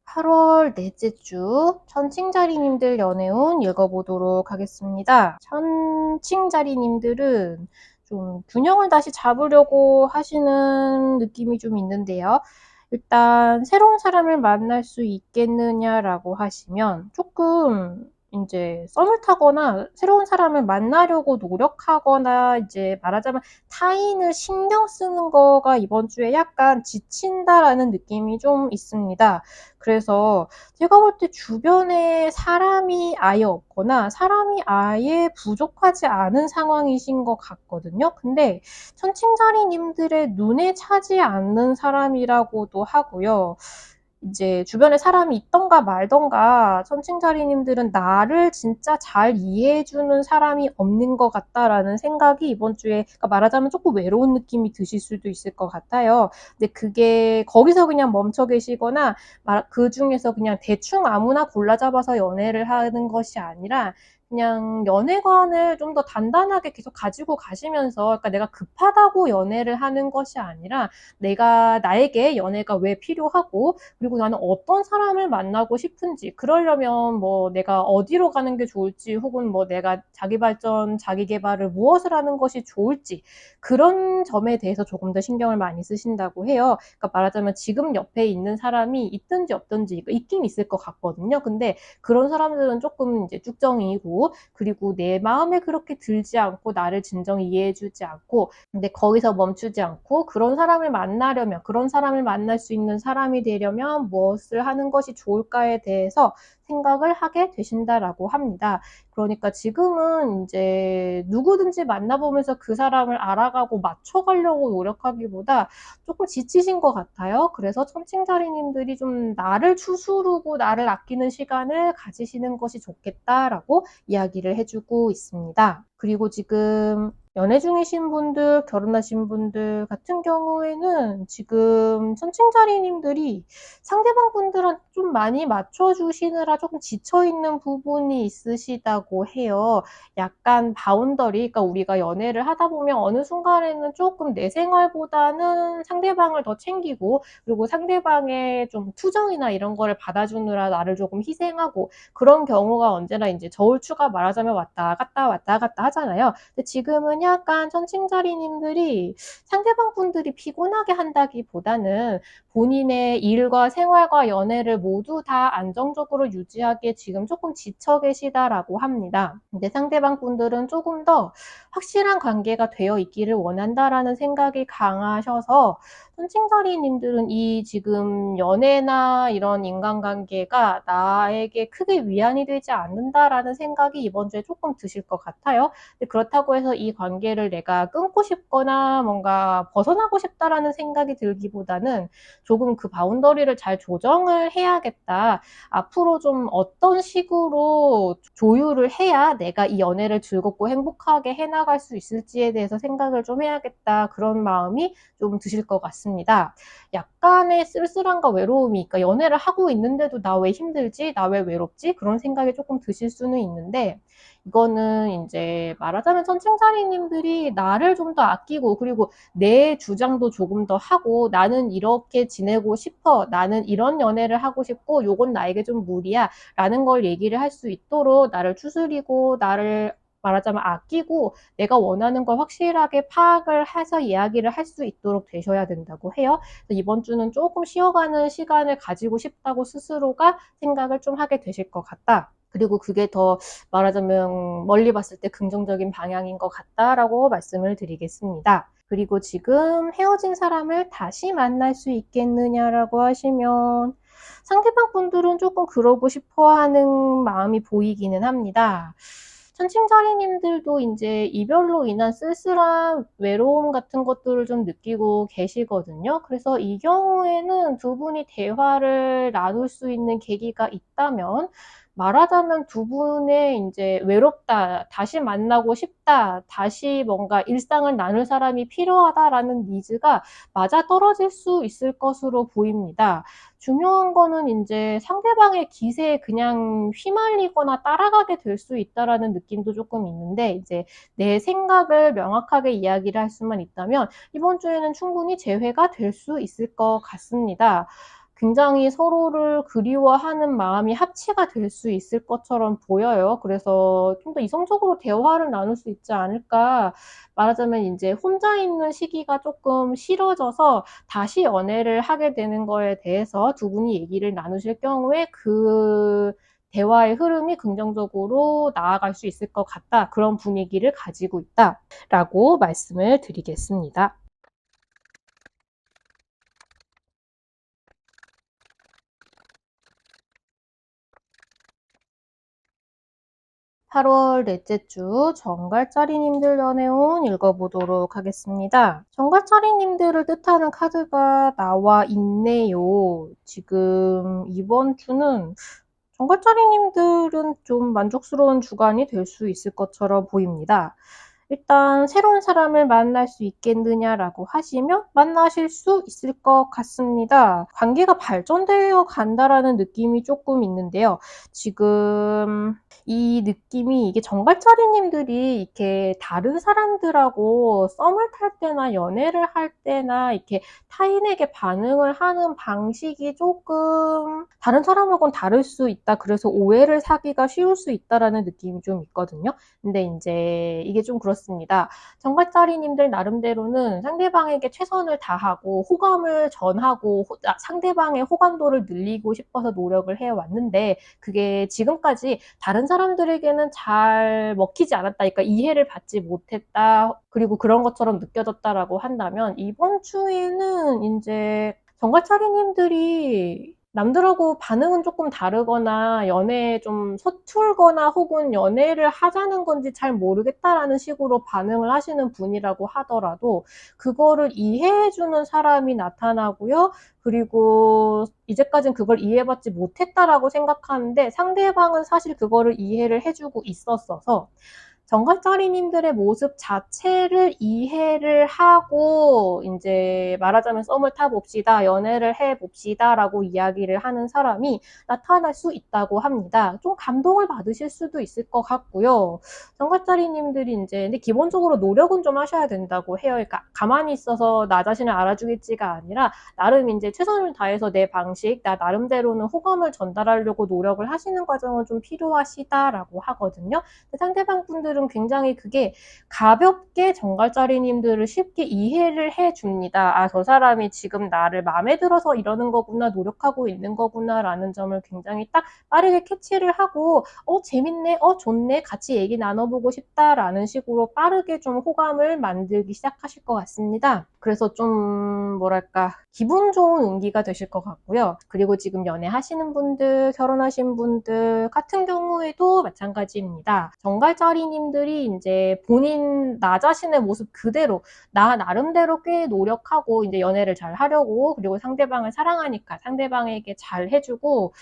8월 넷째 주 천칭자리님들 연애운 읽어보도록 하겠습니다. 천칭자리님들은 좀 균형을 다시 잡으려고 하시는 느낌이 좀 있는데요. 일단 새로운 사람을 만날 수 있겠느냐라고 하시면 조금 이제 썸을 타거나 새로운 사람을 만나려고 노력하거나 이제 말하자면 타인을 신경 쓰는 거가 이번 주에 약간 지친다라는 느낌이 좀 있습니다. 그래서 제가 볼 때 주변에 사람이 아예 없거나 사람이 아예 부족하지 않은 상황이신 것 같거든요. 근데 천칭자리님들의 눈에 차지 않는 사람이라고도 하고요. 이제 주변에 사람이 있던가 말던가 천칭자리님들은 나를 진짜 잘 이해해주는 사람이 없는 것 같다라는 생각이 이번 주에 그러니까 말하자면 조금 외로운 느낌이 드실 수도 있을 것 같아요. 근데 그게 거기서 그냥 멈춰 계시거나 그 중에서 그냥 대충 아무나 골라 잡아서 연애를 하는 것이 아니라 그냥 연애관을 좀 더 단단하게 계속 가지고 가시면서, 그러니까 내가 급하다고 연애를 하는 것이 아니라 나에게 연애가 왜 필요하고, 그리고 나는 어떤 사람을 만나고 싶은지, 그러려면 뭐 내가 어디로 가는 게 좋을지, 혹은 뭐 내가 자기 발전, 자기 개발을 무엇을 하는 것이 좋을지, 그런 점에 대해서 조금 더 신경을 많이 쓰신다고 해요. 그러니까 말하자면 지금 옆에 있는 사람이 있든지 없든지 있긴 있을 것 같거든요. 근데 그런 사람들은 조금 이제 쭉정이고, 그리고 내 마음에 그렇게 들지 않고 나를 진정 이해해주지 않고, 근데 거기서 멈추지 않고, 그런 사람을 만날 수 있는 사람이 되려면 무엇을 하는 것이 좋을까에 대해서 생각을 하게 되신다라고 합니다. 그러니까 지금은 이제 누구든지 만나보면서 그 사람을 알아가고 맞춰가려고 노력하기보다 조금 지치신 것 같아요. 그래서 천칭자리님들이 좀 나를 추스르고 나를 아끼는 시간을 가지시는 것이 좋겠다라고 이야기를 해주고 있습니다. 그리고 지금 연애 중이신 분들, 결혼하신 분들 같은 경우에는 지금 천칭자리님들이 상대방 분들한테 좀 많이 맞춰주시느라 조금 지쳐있는 부분이 있으시다고 해요. 약간 바운더리, 그러니까 우리가 연애를 하다 보면 어느 순간에는 조금 내 생활보다는 상대방을 더 챙기고, 그리고 상대방의 좀 투정이나 이런 거를 받아주느라 나를 조금 희생하고, 그런 경우가 언제나 이제 저울추가 말하자면 왔다 갔다 왔다 갔다 하잖아요. 근데 지금은 약간 천칭자리님들이 상대방 분들이 피곤하게 한다기보다는 본인의 일과 생활과 연애를 모두 다 안정적으로 유지하기에 지금 조금 지쳐 계시다라고 합니다. 근데 상대방 분들은 조금 더 확실한 관계가 되어 있기를 원한다라는 생각이 강하셔서, 손칭자리님들은 이 지금 연애나 이런 인간관계가 나에게 크게 위안이 되지 않는다라는 생각이 이번 주에 조금 드실 것 같아요. 근데 그렇다고 해서 이 관계를 내가 끊고 싶거나 뭔가 벗어나고 싶다라는 생각이 들기보다는 조금 그 바운더리를 잘 조정을 해야겠다. 앞으로 좀 어떤 식으로 조율을 해야 내가 이 연애를 즐겁고 행복하게 해나갈 수 있을지에 대해서 생각을 좀 해야겠다. 그런 마음이 좀 드실 것 같습니다. 약간의 쓸쓸함과 외로움이, 그러니까 연애를 하고 있는데도 나 왜 힘들지? 나 왜 외롭지? 그런 생각이 조금 드실 수는 있는데, 이거는 이제 말하자면 천칭자리님들이 나를 좀 더 아끼고, 그리고 내 주장도 조금 더 하고, 나는 이렇게 지내고 싶어, 나는 이런 연애를 하고 싶고, 요건 나에게 좀 무리야 라는 걸 얘기를 할 수 있도록 나를 추스리고, 나를 말하자면 아끼고, 내가 원하는 걸 확실하게 파악을 해서 이야기를 할 수 있도록 되셔야 된다고 해요. 이번 주는 조금 쉬어가는 시간을 가지고 싶다고 스스로가 생각을 좀 하게 되실 것 같다. 그리고 그게 더 말하자면 멀리 봤을 때 긍정적인 방향인 것 같다라고 말씀을 드리겠습니다. 그리고 지금 헤어진 사람을 다시 만날 수 있겠느냐라고 하시면, 상대방 분들은 조금 그러고 싶어 하는 마음이 보이기는 합니다. 천칭자리님들도 이제 이별로 인한 쓸쓸한 외로움 같은 것들을 좀 느끼고 계시거든요. 그래서 이 경우에는 두 분이 대화를 나눌 수 있는 계기가 있다면, 말하자면 두 분의 이제 외롭다, 다시 만나고 싶다, 다시 뭔가 일상을 나눌 사람이 필요하다라는 니즈가 맞아 떨어질 수 있을 것으로 보입니다. 중요한 거는 이제 상대방의 기세에 그냥 휘말리거나 따라가게 될 수 있다라는 느낌도 조금 있는데, 이제 내 생각을 명확하게 이야기를 할 수만 있다면 이번 주에는 충분히 재회가 될 수 있을 것 같습니다. 굉장히 서로를 그리워하는 마음이 합치가 될 수 있을 것처럼 보여요. 그래서 좀 더 이성적으로 대화를 나눌 수 있지 않을까. 말하자면 이제 혼자 있는 시기가 조금 싫어져서 다시 연애를 하게 되는 거에 대해서 두 분이 얘기를 나누실 경우에 그 대화의 흐름이 긍정적으로 나아갈 수 있을 것 같다. 그런 분위기를 가지고 있다라고 말씀을 드리겠습니다. 8월 넷째 주 정갈짜리님들 연애운 읽어보도록 하겠습니다. 정갈짜리님들을 뜻하는 카드가 나와 있네요. 지금 이번 주는 정갈짜리님들은 좀 만족스러운 주간이 될 수 있을 것처럼 보입니다. 일단 새로운 사람을 만날 수 있겠느냐라고 하시면 만나실 수 있을 것 같습니다. 관계가 발전되어 간다라는 느낌이 조금 있는데요. 지금 이 느낌이 이게 정갈짜리님들이 이렇게 다른 사람들하고 썸을 탈 때나 연애를 할 때나 이렇게 타인에게 반응을 하는 방식이 조금 다른 사람하고는 다를 수 있다. 그래서 오해를 사기가 쉬울 수 있다라는 느낌이 좀 있거든요. 근데 이제 이게 좀 그렇습니다. 정갈짜리님들 나름대로는 상대방에게 최선을 다하고 호감을 전하고 상대방의 호감도를 늘리고 싶어서 노력을 해왔는데 그게 지금까지 다른 사람들에게는 잘 먹히지 않았다. 그러니까 이해를 받지 못했다. 그리고 그런 것처럼 느껴졌다라고 한다면 이번 주에는 이제 정갈짜리님들이 남들하고 반응은 조금 다르거나 연애에 좀 서툴거나 혹은 연애를 하자는 건지 잘 모르겠다라는 식으로 반응을 하시는 분이라고 하더라도 그거를 이해해주는 사람이 나타나고요. 그리고 이제까지는 그걸 이해받지 못했다라고 생각하는데 상대방은 사실 그거를 이해를 해주고 있었어서 정갈짜리님들의 모습 자체를 이해를 하고 이제 말하자면 썸을 타봅시다, 연애를 해봅시다라고 이야기를 하는 사람이 나타날 수 있다고 합니다. 좀 감동을 받으실 수도 있을 것 같고요. 정갈짜리님들이 이제 근데 기본적으로 노력은 좀 하셔야 된다고 해요. 그러니까 가만히 있어서 나 자신을 알아주겠지가 아니라 나름 이제 최선을 다해서 내 방식, 나 나름대로는 호감을 전달하려고 노력을 하시는 과정은 좀 필요하시다라고 하거든요. 상대방 분들은 굉장히 그게 가볍게 정갈짜리님들을 쉽게 이해를 해줍니다. 아, 저 사람이 지금 나를 마음에 들어서 이러는 거구나, 노력하고 있는 거구나라는 점을 굉장히 딱 빠르게 캐치를 하고 재밌네, 좋네, 같이 얘기 나눠보고 싶다라는 식으로 빠르게 좀 호감을 만들기 시작하실 것 같습니다. 그래서 좀 뭐랄까 기분 좋은 운기가 되실 것 같고요. 그리고 지금 연애하시는 분들, 결혼하신 분들 같은 경우에도 마찬가지입니다. 정갈짜리님들이 이제 본인 나 자신의 모습 그대로 나 나름대로 꽤 노력하고 이제 연애를 잘 하려고 그리고 상대방을 사랑하니까 상대방에게 잘 해주고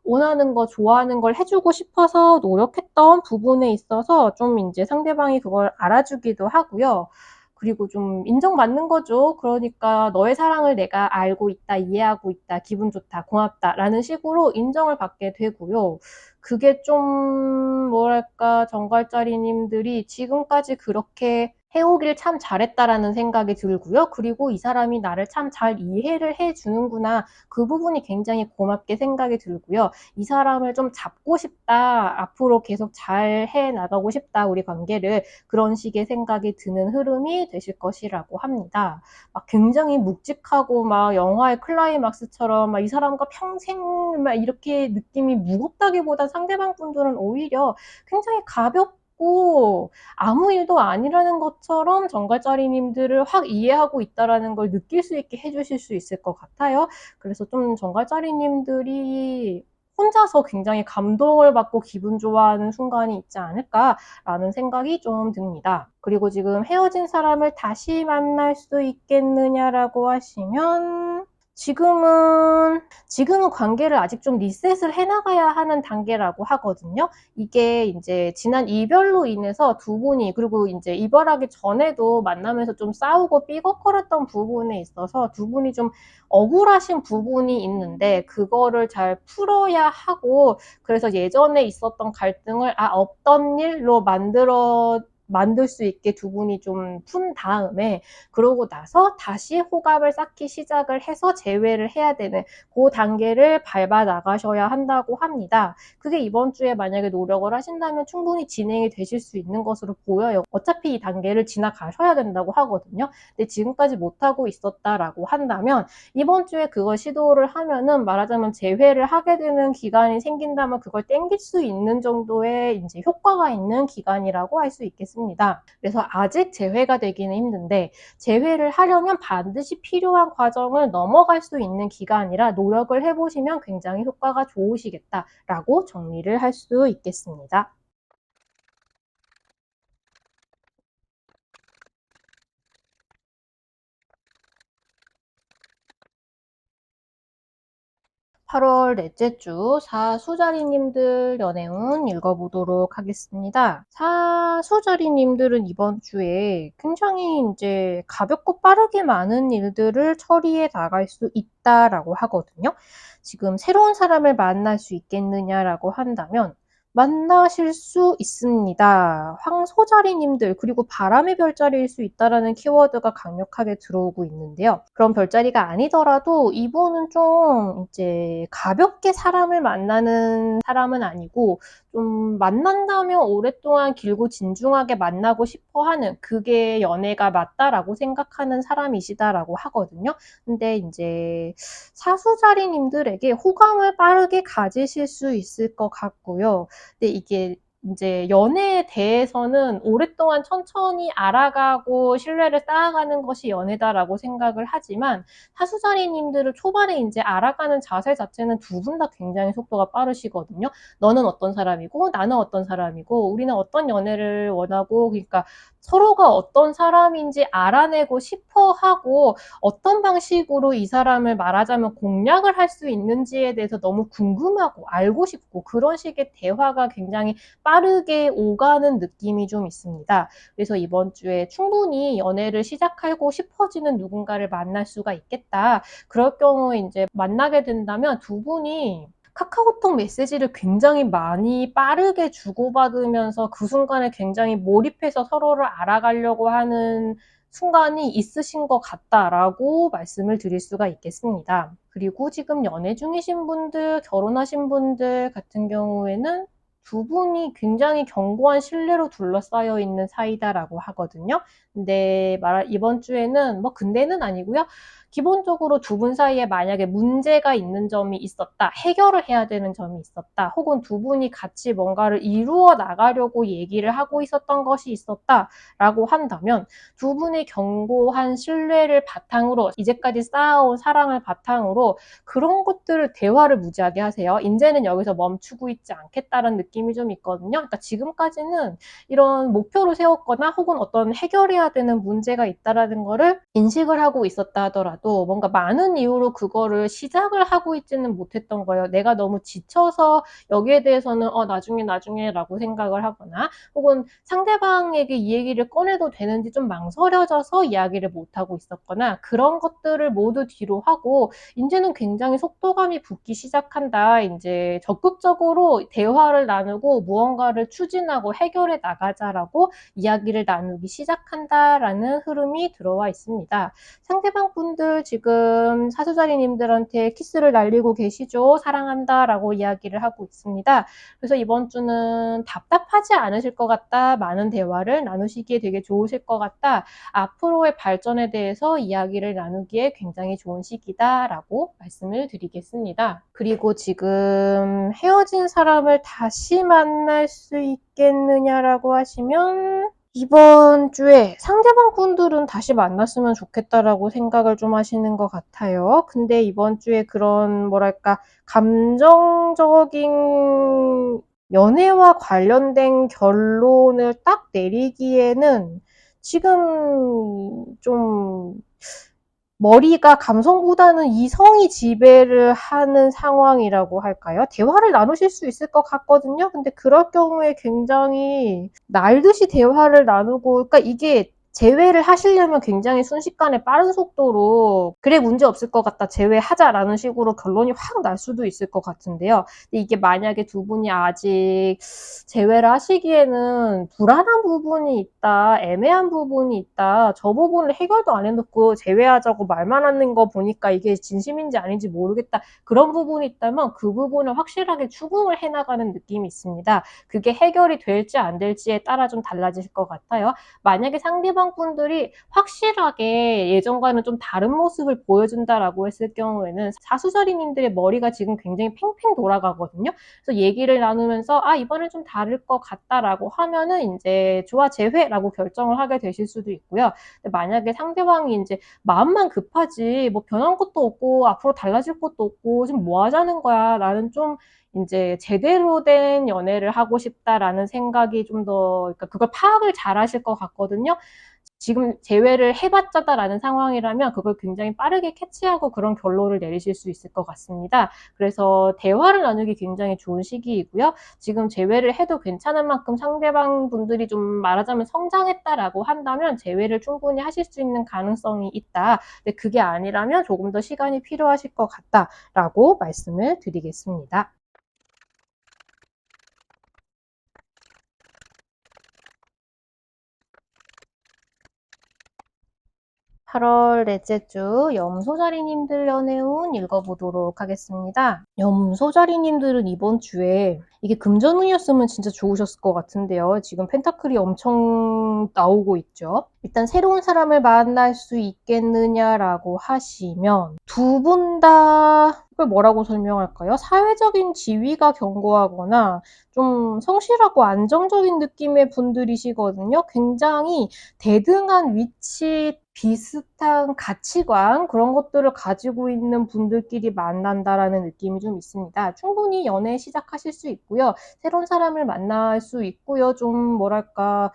원하는 거, 좋아하는 걸 해주고 싶어서 노력했던 부분에 있어서 좀 이제 상대방이 그걸 알아주기도 하고요. 그리고 좀 인정받는 거죠. 그러니까 너의 사랑을 내가 알고 있다, 이해하고 있다, 기분 좋다, 고맙다라는 식으로 인정을 받게 되고요. 그게 좀 뭐랄까 정갈짜리님들이 지금까지 그렇게 해오길 참 잘했다라는 생각이 들고요. 그리고 이 사람이 나를 참 잘 이해를 해주는구나. 그 부분이 굉장히 고맙게 생각이 들고요. 이 사람을 좀 잡고 싶다. 앞으로 계속 잘 해나가고 싶다. 우리 관계를. 그런 식의 생각이 드는 흐름이 되실 것이라고 합니다. 막 굉장히 묵직하고 막 영화의 클라이막스처럼 막 이 사람과 평생 막 이렇게 느낌이 무겁다기보다 상대방 분들은 오히려 굉장히 가볍고 아무 일도 아니라는 것처럼 정갈짜리님들을 확 이해하고 있다라는 걸 느낄 수 있게 해주실 수 있을 것 같아요. 그래서 좀 정갈짜리님들이 혼자서 굉장히 감동을 받고 기분 좋아하는 순간이 있지 않을까라는 생각이 좀 듭니다. 그리고 지금 헤어진 사람을 다시 만날 수 있겠느냐라고 하시면 지금은 관계를 아직 좀 리셋을 해나가야 하는 단계라고 하거든요. 이게 이제 지난 이별로 인해서 두 분이 그리고 이제 이별하기 전에도 만나면서 좀 싸우고 삐걱거렸던 부분에 있어서 두 분이 좀 억울하신 부분이 있는데 그거를 잘 풀어야 하고 그래서 예전에 있었던 갈등을 없던 일로 만들 수 있게 두 분이 좀 푼 다음에 그러고 나서 다시 호감을 쌓기 시작을 해서 재회를 해야 되는 그 단계를 밟아 나가셔야 한다고 합니다. 그게 이번 주에 만약에 노력을 하신다면 충분히 진행이 되실 수 있는 것으로 보여요. 어차피 이 단계를 지나가셔야 된다고 하거든요. 근데 지금까지 못하고 있었다라고 한다면 이번 주에 그걸 시도를 하면은 말하자면 재회를 하게 되는 기간이 생긴다면 그걸 땡길 수 있는 정도의 이제 효과가 있는 기간이라고 할 수 있겠습니다. 그래서 아직 재회가 되기는 힘든데 재회를 하려면 반드시 필요한 과정을 넘어갈 수 있는 기간이라 노력을 해보시면 굉장히 효과가 좋으시겠다라고 정리를 할 수 있겠습니다. 8월 넷째 주 사수자리님들 연애운 읽어보도록 하겠습니다. 사수자리님들은 이번 주에 굉장히 이제 가볍고 빠르게 많은 일들을 처리해 나갈 수 있다라고 하거든요. 지금 새로운 사람을 만날 수 있겠느냐라고 한다면 만나실 수 있습니다. 황소자리님들 그리고 바람의 별자리일 수 있다라는 키워드가 강력하게 들어오고 있는데요. 그런 별자리가 아니더라도 이분은 좀 이제 가볍게 사람을 만나는 사람은 아니고 좀 만난다면 오랫동안 길고 진중하게 만나고 싶어 하는 그게 연애가 맞다라고 생각하는 사람이시다라고 하거든요. 근데 이제 사수자리님들에게 호감을 빠르게 가지실 수 있을 것 같고요. 근데 이게 이제 연애에 대해서는 오랫동안 천천히 알아가고 신뢰를 쌓아가는 것이 연애다라고 생각을 하지만 사수자리님들을 초반에 이제 알아가는 자세 자체는 두 분 다 굉장히 속도가 빠르시거든요. 너는 어떤 사람이고 나는 어떤 사람이고 우리는 어떤 연애를 원하고 그러니까 서로가 어떤 사람인지 알아내고 싶어 하고 어떤 방식으로 이 사람을 말하자면 공략을 할 수 있는지에 대해서 너무 궁금하고 알고 싶고 그런 식의 대화가 굉장히 빠르게 오가는 느낌이 좀 있습니다. 그래서 이번 주에 충분히 연애를 시작하고 싶어지는 누군가를 만날 수가 있겠다. 그럴 경우에 이제 만나게 된다면 두 분이 카카오톡 메시지를 굉장히 많이 빠르게 주고받으면서 그 순간에 굉장히 몰입해서 서로를 알아가려고 하는 순간이 있으신 것 같다라고 말씀을 드릴 수가 있겠습니다. 그리고 지금 연애 중이신 분들, 결혼하신 분들 같은 경우에는 두 분이 굉장히 견고한 신뢰로 둘러싸여 있는 사이다라고 하거든요. 근데 이번 주에는 근데는 아니고요. 기본적으로 두 분 사이에 만약에 문제가 있는 점이 있었다, 해결을 해야 되는 점이 있었다, 혹은 두 분이 같이 뭔가를 이루어 나가려고 얘기를 하고 있었던 것이 있었다라고 한다면 두 분의 견고한 신뢰를 바탕으로 이제까지 쌓아온 사랑을 바탕으로 그런 것들을 대화를 무지하게 하세요. 이제는 여기서 멈추고 있지 않겠다는 느낌이 좀 있거든요. 그러니까 지금까지는 이런 목표를 세웠거나 혹은 어떤 해결해야 되는 문제가 있다라는 거를 인식을 하고 있었다 하더라도 뭔가 많은 이유로 그거를 시작을 하고 있지는 못했던 거예요. 내가 너무 지쳐서 여기에 대해서는 나중에라고 생각을 하거나 혹은 상대방에게 이 얘기를 꺼내도 되는지 좀 망설여져서 이야기를 못하고 있었거나 그런 것들을 모두 뒤로 하고 이제는 굉장히 속도감이 붙기 시작한다. 이제 적극적으로 대화를 나누고 무언가를 추진하고 해결해 나가자라고 이야기를 나누기 시작한다라는 흐름이 들어와 있습니다. 상대방 분들 지금 사수자리님들한테 키스를 날리고 계시죠? 사랑한다라고 이야기를 하고 있습니다. 그래서 이번 주는 답답하지 않으실 것 같다. 많은 대화를 나누시기에 되게 좋으실 것 같다. 앞으로의 발전에 대해서 이야기를 나누기에 굉장히 좋은 시기다라고 말씀을 드리겠습니다. 그리고 지금 헤어진 사람을 다시 만날 수 있겠느냐라고 하시면 이번 주에 상대방 분들은 다시 만났으면 좋겠다라고 생각을 좀 하시는 것 같아요. 근데 이번 주에 그런 감정적인 연애와 관련된 결론을 딱 내리기에는 지금 좀 머리가 감성보다는 이성이 지배를 하는 상황이라고 할까요? 대화를 나누실 수 있을 것 같거든요. 근데 그럴 경우에 굉장히 날듯이 대화를 나누고, 그러니까 이게 제외를 하시려면 굉장히 순식간에 빠른 속도로 그래 문제 없을 것 같다 제외하자라는 식으로 결론이 확 날 수도 있을 것 같은데요. 근데 이게 만약에 두 분이 아직 제외를 하시기에는 불안한 부분이 있다, 애매한 부분이 있다, 저 부분을 해결도 안 해놓고 제외하자고 말만 하는 거 보니까 이게 진심인지 아닌지 모르겠다, 그런 부분이 있다면 그 부분을 확실하게 추궁을 해나가는 느낌이 있습니다. 그게 해결이 될지 안 될지에 따라 좀 달라질 것 같아요. 만약에 상대방 분들이 확실하게 예전과는 좀 다른 모습을 보여준다라고 했을 경우에는 사수자리님들의 머리가 지금 굉장히 팽팽 돌아가거든요. 그래서 얘기를 나누면서 이번엔 좀 다를 것 같다라고 하면은 이제 좋아 재회라고 결정을 하게 되실 수도 있고요. 근데 만약에 상대방이 이제 마음만 급하지 뭐 변한 것도 없고 앞으로 달라질 것도 없고 지금 뭐 하자는 거야, 나는 좀 이제 제대로 된 연애를 하고 싶다라는 생각이 좀 더, 그러니까 그걸 파악을 잘 하실 것 같거든요. 지금 제외를 해봤자다라는 상황이라면 그걸 굉장히 빠르게 캐치하고 그런 결론을 내리실 수 있을 것 같습니다. 그래서 대화를 나누기 굉장히 좋은 시기이고요. 지금 제외를 해도 괜찮은 만큼 상대방 분들이 좀 말하자면 성장했다라고 한다면 제외를 충분히 하실 수 있는 가능성이 있다. 근데 그게 아니라면 조금 더 시간이 필요하실 것 같다라고 말씀을 드리겠습니다. 8월 넷째 주 염소자리님들 연애운 읽어보도록 하겠습니다. 염소자리님들은 이번 주에 이게 금전운이었으면 진짜 좋으셨을 것 같은데요. 지금 펜타클이 엄청 나오고 있죠. 일단 새로운 사람을 만날 수 있겠느냐라고 하시면 두 분 다 그걸 뭐라고 설명할까요? 사회적인 지위가 견고하거나 좀 성실하고 안정적인 느낌의 분들이시거든요. 굉장히 대등한 위치, 비슷한 가치관 그런 것들을 가지고 있는 분들끼리 만난다라는 느낌이 좀 있습니다. 충분히 연애 시작하실 수 있고요. 새로운 사람을 만날 수 있고요. 좀 뭐랄까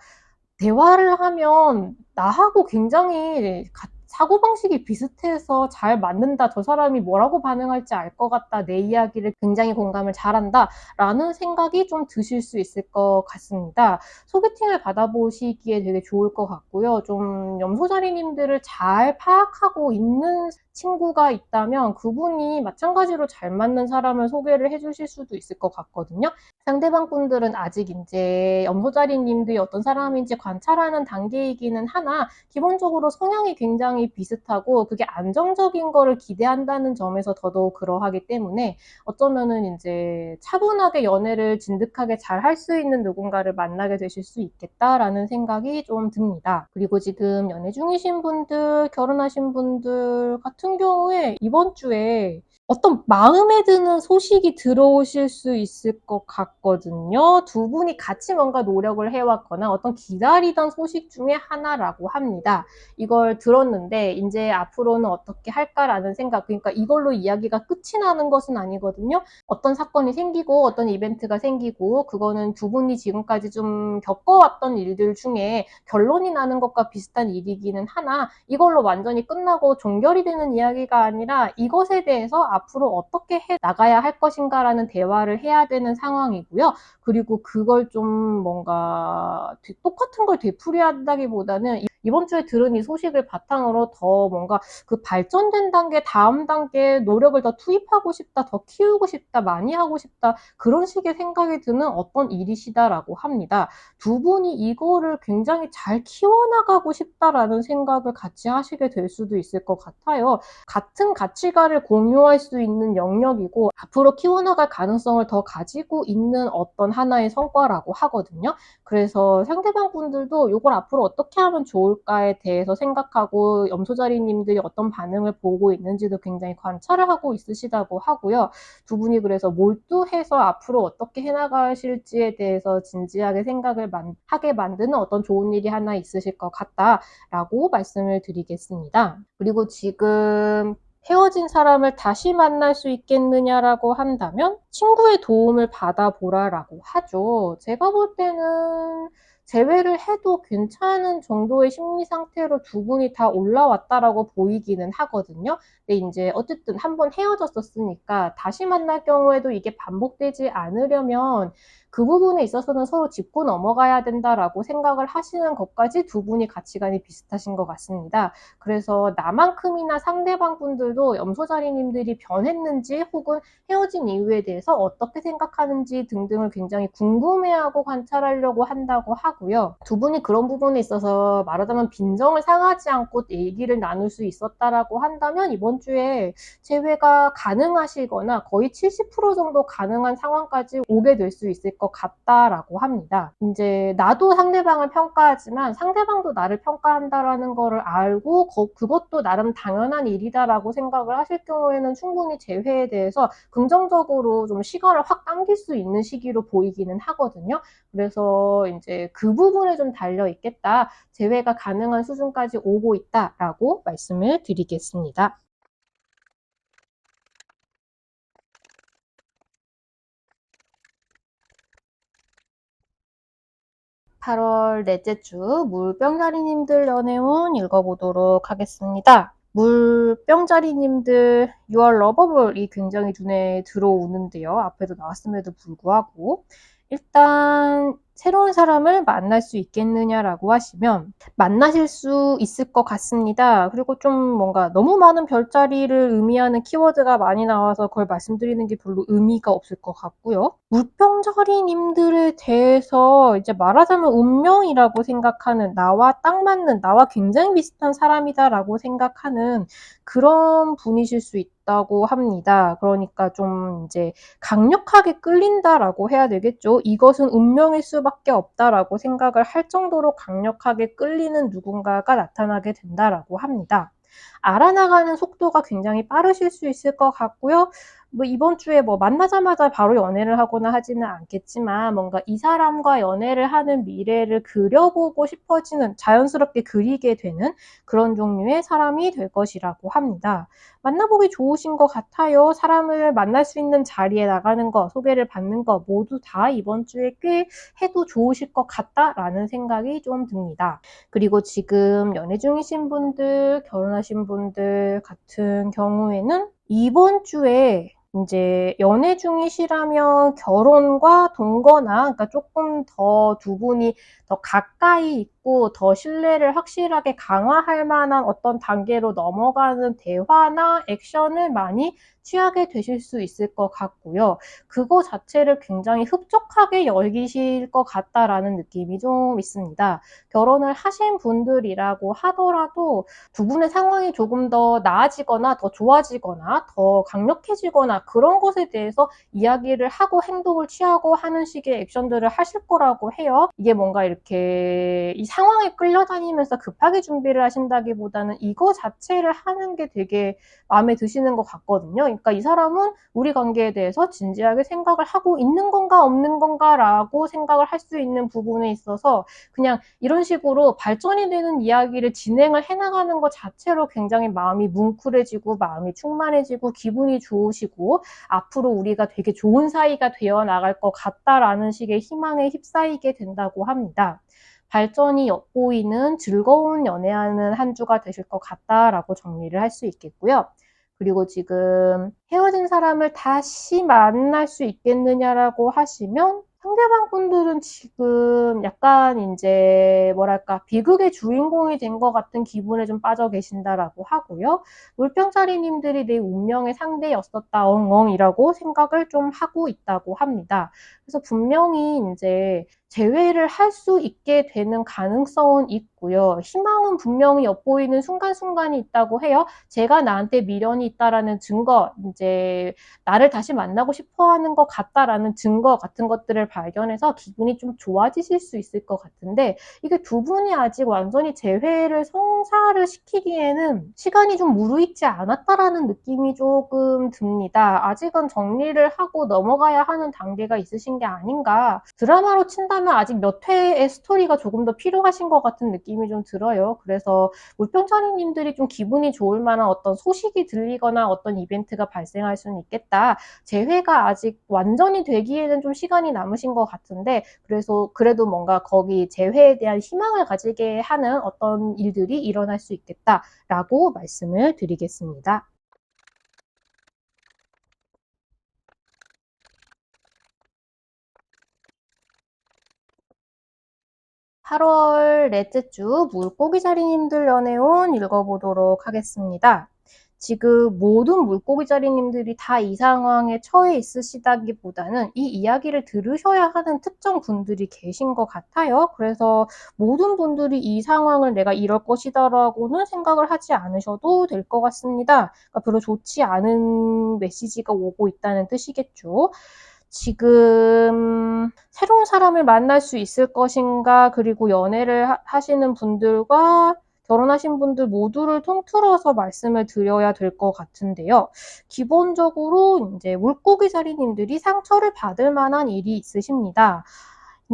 대화를 하면 나하고 굉장히 사고방식이 비슷해서 잘 맞는다. 저 사람이 뭐라고 반응할지 알 것 같다. 내 이야기를 굉장히 공감을 잘한다. 라는 생각이 좀 드실 수 있을 것 같습니다. 소개팅을 받아보시기에 되게 좋을 것 같고요. 좀 염소자리님들을 잘 파악하고 있는 친구가 있다면 그분이 마찬가지로 잘 맞는 사람을 소개를 해주실 수도 있을 것 같거든요. 상대방 분들은 아직 이제 염소자리님들이 어떤 사람인지 관찰하는 단계이기는 하나 기본적으로 성향이 굉장히 비슷하고 그게 안정적인 거를 기대한다는 점에서 더더욱 그러하기 때문에 어쩌면은 이제 차분하게 연애를 진득하게 잘 할 수 있는 누군가를 만나게 되실 수 있겠다라는 생각이 좀 듭니다. 그리고 지금 연애 중이신 분들, 결혼하신 분들 같은 경우에 이번 주에 어떤 마음에 드는 소식이 들어오실 수 있을 것 같거든요. 두 분이 같이 뭔가 노력을 해왔거나 어떤 기다리던 소식 중에 하나라고 합니다. 이걸 들었는데 이제 앞으로는 어떻게 할까라는 생각, 그러니까 이걸로 이야기가 끝이 나는 것은 아니거든요. 어떤 사건이 생기고 어떤 이벤트가 생기고 그거는 두 분이 지금까지 좀 겪어왔던 일들 중에 결론이 나는 것과 비슷한 일이기는 하나 이걸로 완전히 끝나고 종결이 되는 이야기가 아니라 이것에 대해서 앞으로 어떻게 해 나가야 할 것인가라는 대화를 해야 되는 상황이고요. 그리고 그걸 좀 뭔가 똑같은 걸 되풀이한다기보다는 이번 주에 들은 이 소식을 바탕으로 더 뭔가 그 발전된 단계, 다음 단계에 노력을 더 투입하고 싶다, 더 키우고 싶다, 많이 하고 싶다 그런 식의 생각이 드는 어떤 일이시다라고 합니다. 두 분이 이거를 굉장히 잘 키워나가고 싶다라는 생각을 같이 하시게 될 수도 있을 것 같아요. 같은 가치관을 공유할 수 있는 영역이고 앞으로 키워나갈 가능성을 더 가지고 있는 어떤 하나의 성과라고 하거든요. 그래서 상대방 분들도 이걸 앞으로 어떻게 하면 좋을까에 대해서 생각하고 염소자리님들이 어떤 반응을 보고 있는지도 굉장히 관찰을 하고 있으시다고 하고요. 두 분이 그래서 몰두해서 앞으로 어떻게 해나가실지에 대해서 진지하게 생각을 하게 만드는 어떤 좋은 일이 하나 있으실 것 같다라고 말씀을 드리겠습니다. 그리고 지금 헤어진 사람을 다시 만날 수 있겠느냐라고 한다면 친구의 도움을 받아보라라고 하죠. 제가 볼 때는 재회를 해도 괜찮은 정도의 심리 상태로 두 분이 다 올라왔다라고 보이기는 하거든요. 근데 이제 어쨌든 한번 헤어졌었으니까 다시 만날 경우에도 이게 반복되지 않으려면 그 부분에 있어서는 서로 짚고 넘어가야 된다라고 생각을 하시는 것까지 두 분이 가치관이 비슷하신 것 같습니다. 그래서 나만큼이나 상대방 분들도 염소자리님들이 변했는지 혹은 헤어진 이유에 대해서 어떻게 생각하는지 등등을 굉장히 궁금해하고 관찰하려고 한다고 하고요. 두 분이 그런 부분에 있어서 말하자면 빈정을 상하지 않고 얘기를 나눌 수 있었다라고 한다면 이번 주에 재회가 가능하시거나 거의 70% 정도 가능한 상황까지 오게 될 수 있을 것 같다라고 합니다. 이제 나도 상대방을 평가하지만 상대방도 나를 평가한다라는 거를 알고 그것도 나름 당연한 일이다라고 생각을 하실 경우에는 충분히 재회에 대해서 긍정적으로 좀 시간을 확 당길 수 있는 시기로 보이기는 하거든요. 그래서 이제 그 부분에 좀 달려 있겠다. 재회가 가능한 수준까지 오고 있다라고 말씀을 드리겠습니다. 8월 넷째 주 물병자리님들 연애운 읽어보도록 하겠습니다. 물병자리님들 6월 러버블이 굉장히 눈에 들어오는데요. 앞에도 나왔음에도 불구하고 일단 새로운 사람을 만날 수 있겠느냐라고 하시면 만나실 수 있을 것 같습니다. 그리고 좀 뭔가 너무 많은 별자리를 의미하는 키워드가 많이 나와서 그걸 말씀드리는 게 별로 의미가 없을 것 같고요. 물병자리님들에 대해서 이제 말하자면 운명이라고 생각하는 나와 딱 맞는 나와 굉장히 비슷한 사람이다라고 생각하는 그런 분이실 수 있다고 합니다. 그러니까 좀 이제 강력하게 끌린다라고 해야 되겠죠. 이것은 운명일 수밖에 없다라고 생각을 할 정도로 강력하게 끌리는 누군가가 나타나게 된다라고 합니다. 알아나가는 속도가 굉장히 빠르실 수 있을 것 같고요. 뭐 이번 주에 뭐 만나자마자 바로 연애를 하거나 하지는 않겠지만 뭔가 이 사람과 연애를 하는 미래를 그려보고 싶어지는 자연스럽게 그리게 되는 그런 종류의 사람이 될 것이라고 합니다. 만나보기 좋으신 것 같아요. 사람을 만날 수 있는 자리에 나가는 거, 소개를 받는 거 모두 다 이번 주에 꽤 해도 좋으실 것 같다라는 생각이 좀 듭니다. 그리고 지금 연애 중이신 분들, 결혼하신 분들 같은 경우에는 이번 주에 이제 연애 중이시라면 결혼과 동거나 그러니까 조금 더 두 분이 더 가까이 있고 더 신뢰를 확실하게 강화할 만한 어떤 단계로 넘어가는 대화나 액션을 많이 취하게 되실 수 있을 것 같고요. 그거 자체를 굉장히 흡족하게 여기실 것 같다라는 느낌이 좀 있습니다. 결혼을 하신 분들이라고 하더라도 두 분의 상황이 조금 더 나아지거나 더 좋아지거나 더 강력해지거나 그런 것에 대해서 이야기를 하고 행동을 취하고 하는 식의 액션들을 하실 거라고 해요. 이게 뭔가 이렇게 이 상황에 끌려다니면서 급하게 준비를 하신다기보다는 이거 자체를 하는 게 되게 마음에 드시는 것 같거든요. 그러니까 이 사람은 우리 관계에 대해서 진지하게 생각을 하고 있는 건가 없는 건가라고 생각을 할 수 있는 부분에 있어서 그냥 이런 식으로 발전이 되는 이야기를 진행을 해나가는 것 자체로 굉장히 마음이 뭉클해지고 마음이 충만해지고 기분이 좋으시고 앞으로 우리가 되게 좋은 사이가 되어 나갈 것 같다라는 식의 희망에 휩싸이게 된다고 합니다. 발전이 엿보이는 즐거운 연애하는 한 주가 되실 것 같다라고 정리를 할 수 있겠고요. 그리고 지금 헤어진 사람을 다시 만날 수 있겠느냐라고 하시면 상대방 분들은 지금 약간 이제 뭐랄까 비극의 주인공이 된 것 같은 기분에 좀 빠져 계신다라고 하고요. 물병자리님들이 내 운명의 상대였었다 엉엉이라고 생각을 좀 하고 있다고 합니다. 그래서 분명히 이제 재회를 할 수 있게 되는 가능성은 있고요. 희망은 분명히 엿보이는 순간순간이 있다고 해요. 제가 나한테 미련이 있다라는 증거, 이제 나를 다시 만나고 싶어 하는 것 같다라는 증거 같은 것들을 발견해서 기분이 좀 좋아지실 수 있을 것 같은데 이게 두 분이 아직 완전히 재회를 성사를 시키기에는 시간이 좀 무르익지 않았다라는 느낌이 조금 듭니다. 아직은 정리를 하고 넘어가야 하는 단계가 있으신 게 아닌가. 드라마로 친다면 아직 몇 회의 스토리가 조금 더 필요하신 것 같은 느낌이 좀 들어요. 그래서 물병자리님들이 좀 기분이 좋을 만한 어떤 소식이 들리거나 어떤 이벤트가 발생할 수는 있겠다. 재회가 아직 완전히 되기에는 좀 시간이 남으신 것 같은데 그래서 그래도 뭔가 거기 재회에 대한 희망을 가지게 하는 어떤 일들이 일어날 수 있겠다라고 말씀을 드리겠습니다. 8월 넷째 주 물고기자리님들 연애운 읽어보도록 하겠습니다. 지금 모든 물고기자리님들이 다 이 상황에 처해 있으시다기보다는 이 이야기를 들으셔야 하는 특정 분들이 계신 것 같아요. 그래서 모든 분들이 이 상황을 내가 이럴 것이다라고는 생각을 하지 않으셔도 될 것 같습니다. 그러니까 별로 좋지 않은 메시지가 오고 있다는 뜻이겠죠. 지금 새로운 사람을 만날 수 있을 것인가, 그리고 연애를 하시는 분들과 결혼하신 분들 모두를 통틀어서 말씀을 드려야 될 것 같은데요. 기본적으로 이제 물고기자리님들이 상처를 받을 만한 일이 있으십니다.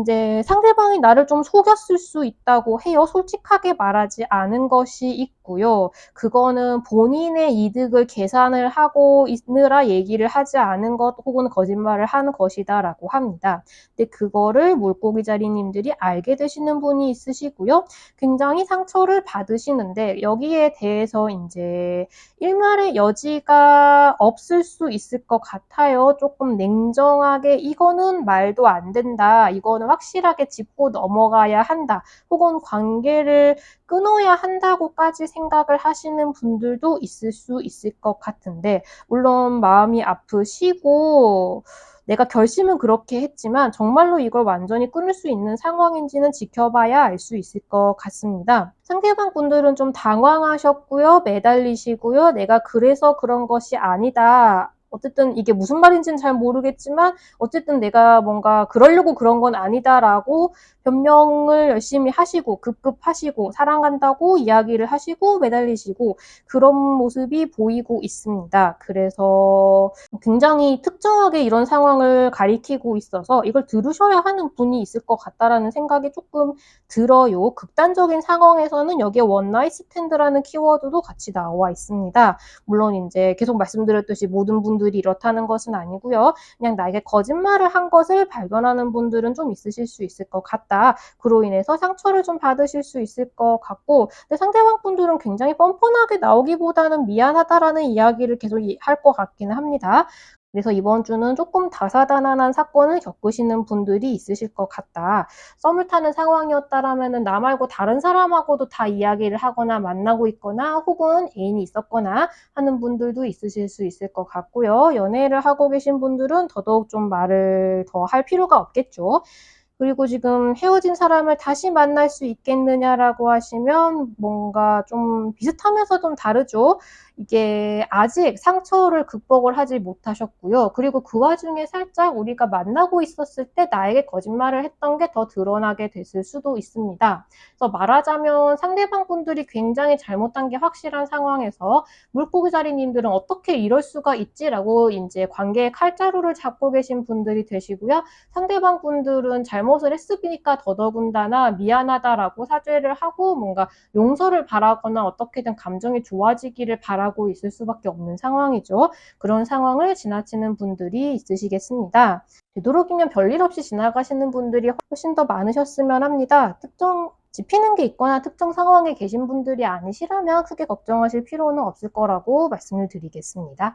이제 상대방이 나를 좀 속였을 수 있다고 해요. 솔직하게 말하지 않은 것이 있고요. 그거는 본인의 이득을 계산을 하고 있느라 얘기를 하지 않은 것 혹은 거짓말을 하는 것이다라고 합니다. 근데 그거를 물고기자리님들이 알게 되시는 분이 있으시고요. 굉장히 상처를 받으시는데 여기에 대해서 이제 일말의 여지가 없을 수 있을 것 같아요. 조금 냉정하게 이거는 말도 안 된다. 이거는 확실하게 짚고 넘어가야 한다. 혹은 관계를 끊어야 한다고까지 생각을 하시는 분들도 있을 수 있을 것 같은데 물론 마음이 아프시고 내가 결심은 그렇게 했지만 정말로 이걸 완전히 끊을 수 있는 상황인지는 지켜봐야 알 수 있을 것 같습니다. 상대방 분들은 좀 당황하셨고요. 매달리시고요. 내가 그래서 그런 것이 아니다. 어쨌든 이게 무슨 말인지는 잘 모르겠지만 어쨌든 내가 뭔가 그러려고 그런 건 아니다라고 변명을 열심히 하시고 급급하시고 사랑한다고 이야기를 하시고 매달리시고 그런 모습이 보이고 있습니다. 그래서 굉장히 특정하게 이런 상황을 가리키고 있어서 이걸 들으셔야 하는 분이 있을 것 같다라는 생각이 조금 들어요. 극단적인 상황에서는 여기에 원나잇 스탠드라는 키워드도 같이 나와 있습니다. 물론 이제 계속 말씀드렸듯이 모든 분들이 이렇다는 것은 아니고요. 그냥 나에게 거짓말을 한 것을 발견하는 분들은 좀 있으실 수 있을 것 같다. 그로 인해서 상처를 좀 받으실 수 있을 것 같고 근데 상대방 분들은 굉장히 뻔뻔하게 나오기보다는 미안하다라는 이야기를 계속 할 것 같기는 합니다. 그래서 이번 주는 조금 다사다난한 사건을 겪으시는 분들이 있으실 것 같다. 썸을 타는 상황이었다라면은 나 말고 다른 사람하고도 다 이야기를 하거나 만나고 있거나 혹은 애인이 있었거나 하는 분들도 있으실 수 있을 것 같고요. 연애를 하고 계신 분들은 더더욱 좀 말을 더 할 필요가 없겠죠. 그리고 지금 헤어진 사람을 다시 만날 수 있겠느냐라고 하시면 뭔가 좀 비슷하면서 좀 다르죠. 이게 아직 상처를 극복을 하지 못하셨고요. 그리고 그 와중에 살짝 우리가 만나고 있었을 때 나에게 거짓말을 했던 게 더 드러나게 됐을 수도 있습니다. 그래서 말하자면 상대방 분들이 굉장히 잘못한 게 확실한 상황에서 물고기자리님들은 어떻게 이럴 수가 있지라고 이제 관계의 칼자루를 잡고 계신 분들이 되시고요. 상대방 분들은 잘못을 했으니까 더더군다나 미안하다라고 사죄를 하고 뭔가 용서를 바라거나 어떻게든 감정이 좋아지기를 바라고 있을 수밖에 없는 상황이죠. 그런 상황을 지나치는 분들이 있으시겠습니다. 되도록이면 별일 없이 지나가시는 분들이 훨씬 더 많으셨으면 합니다. 특정 짚히는 게 있거나 특정 상황에 계신 분들이 아니시라면 크게 걱정하실 필요는 없을 거라고 말씀을 드리겠습니다.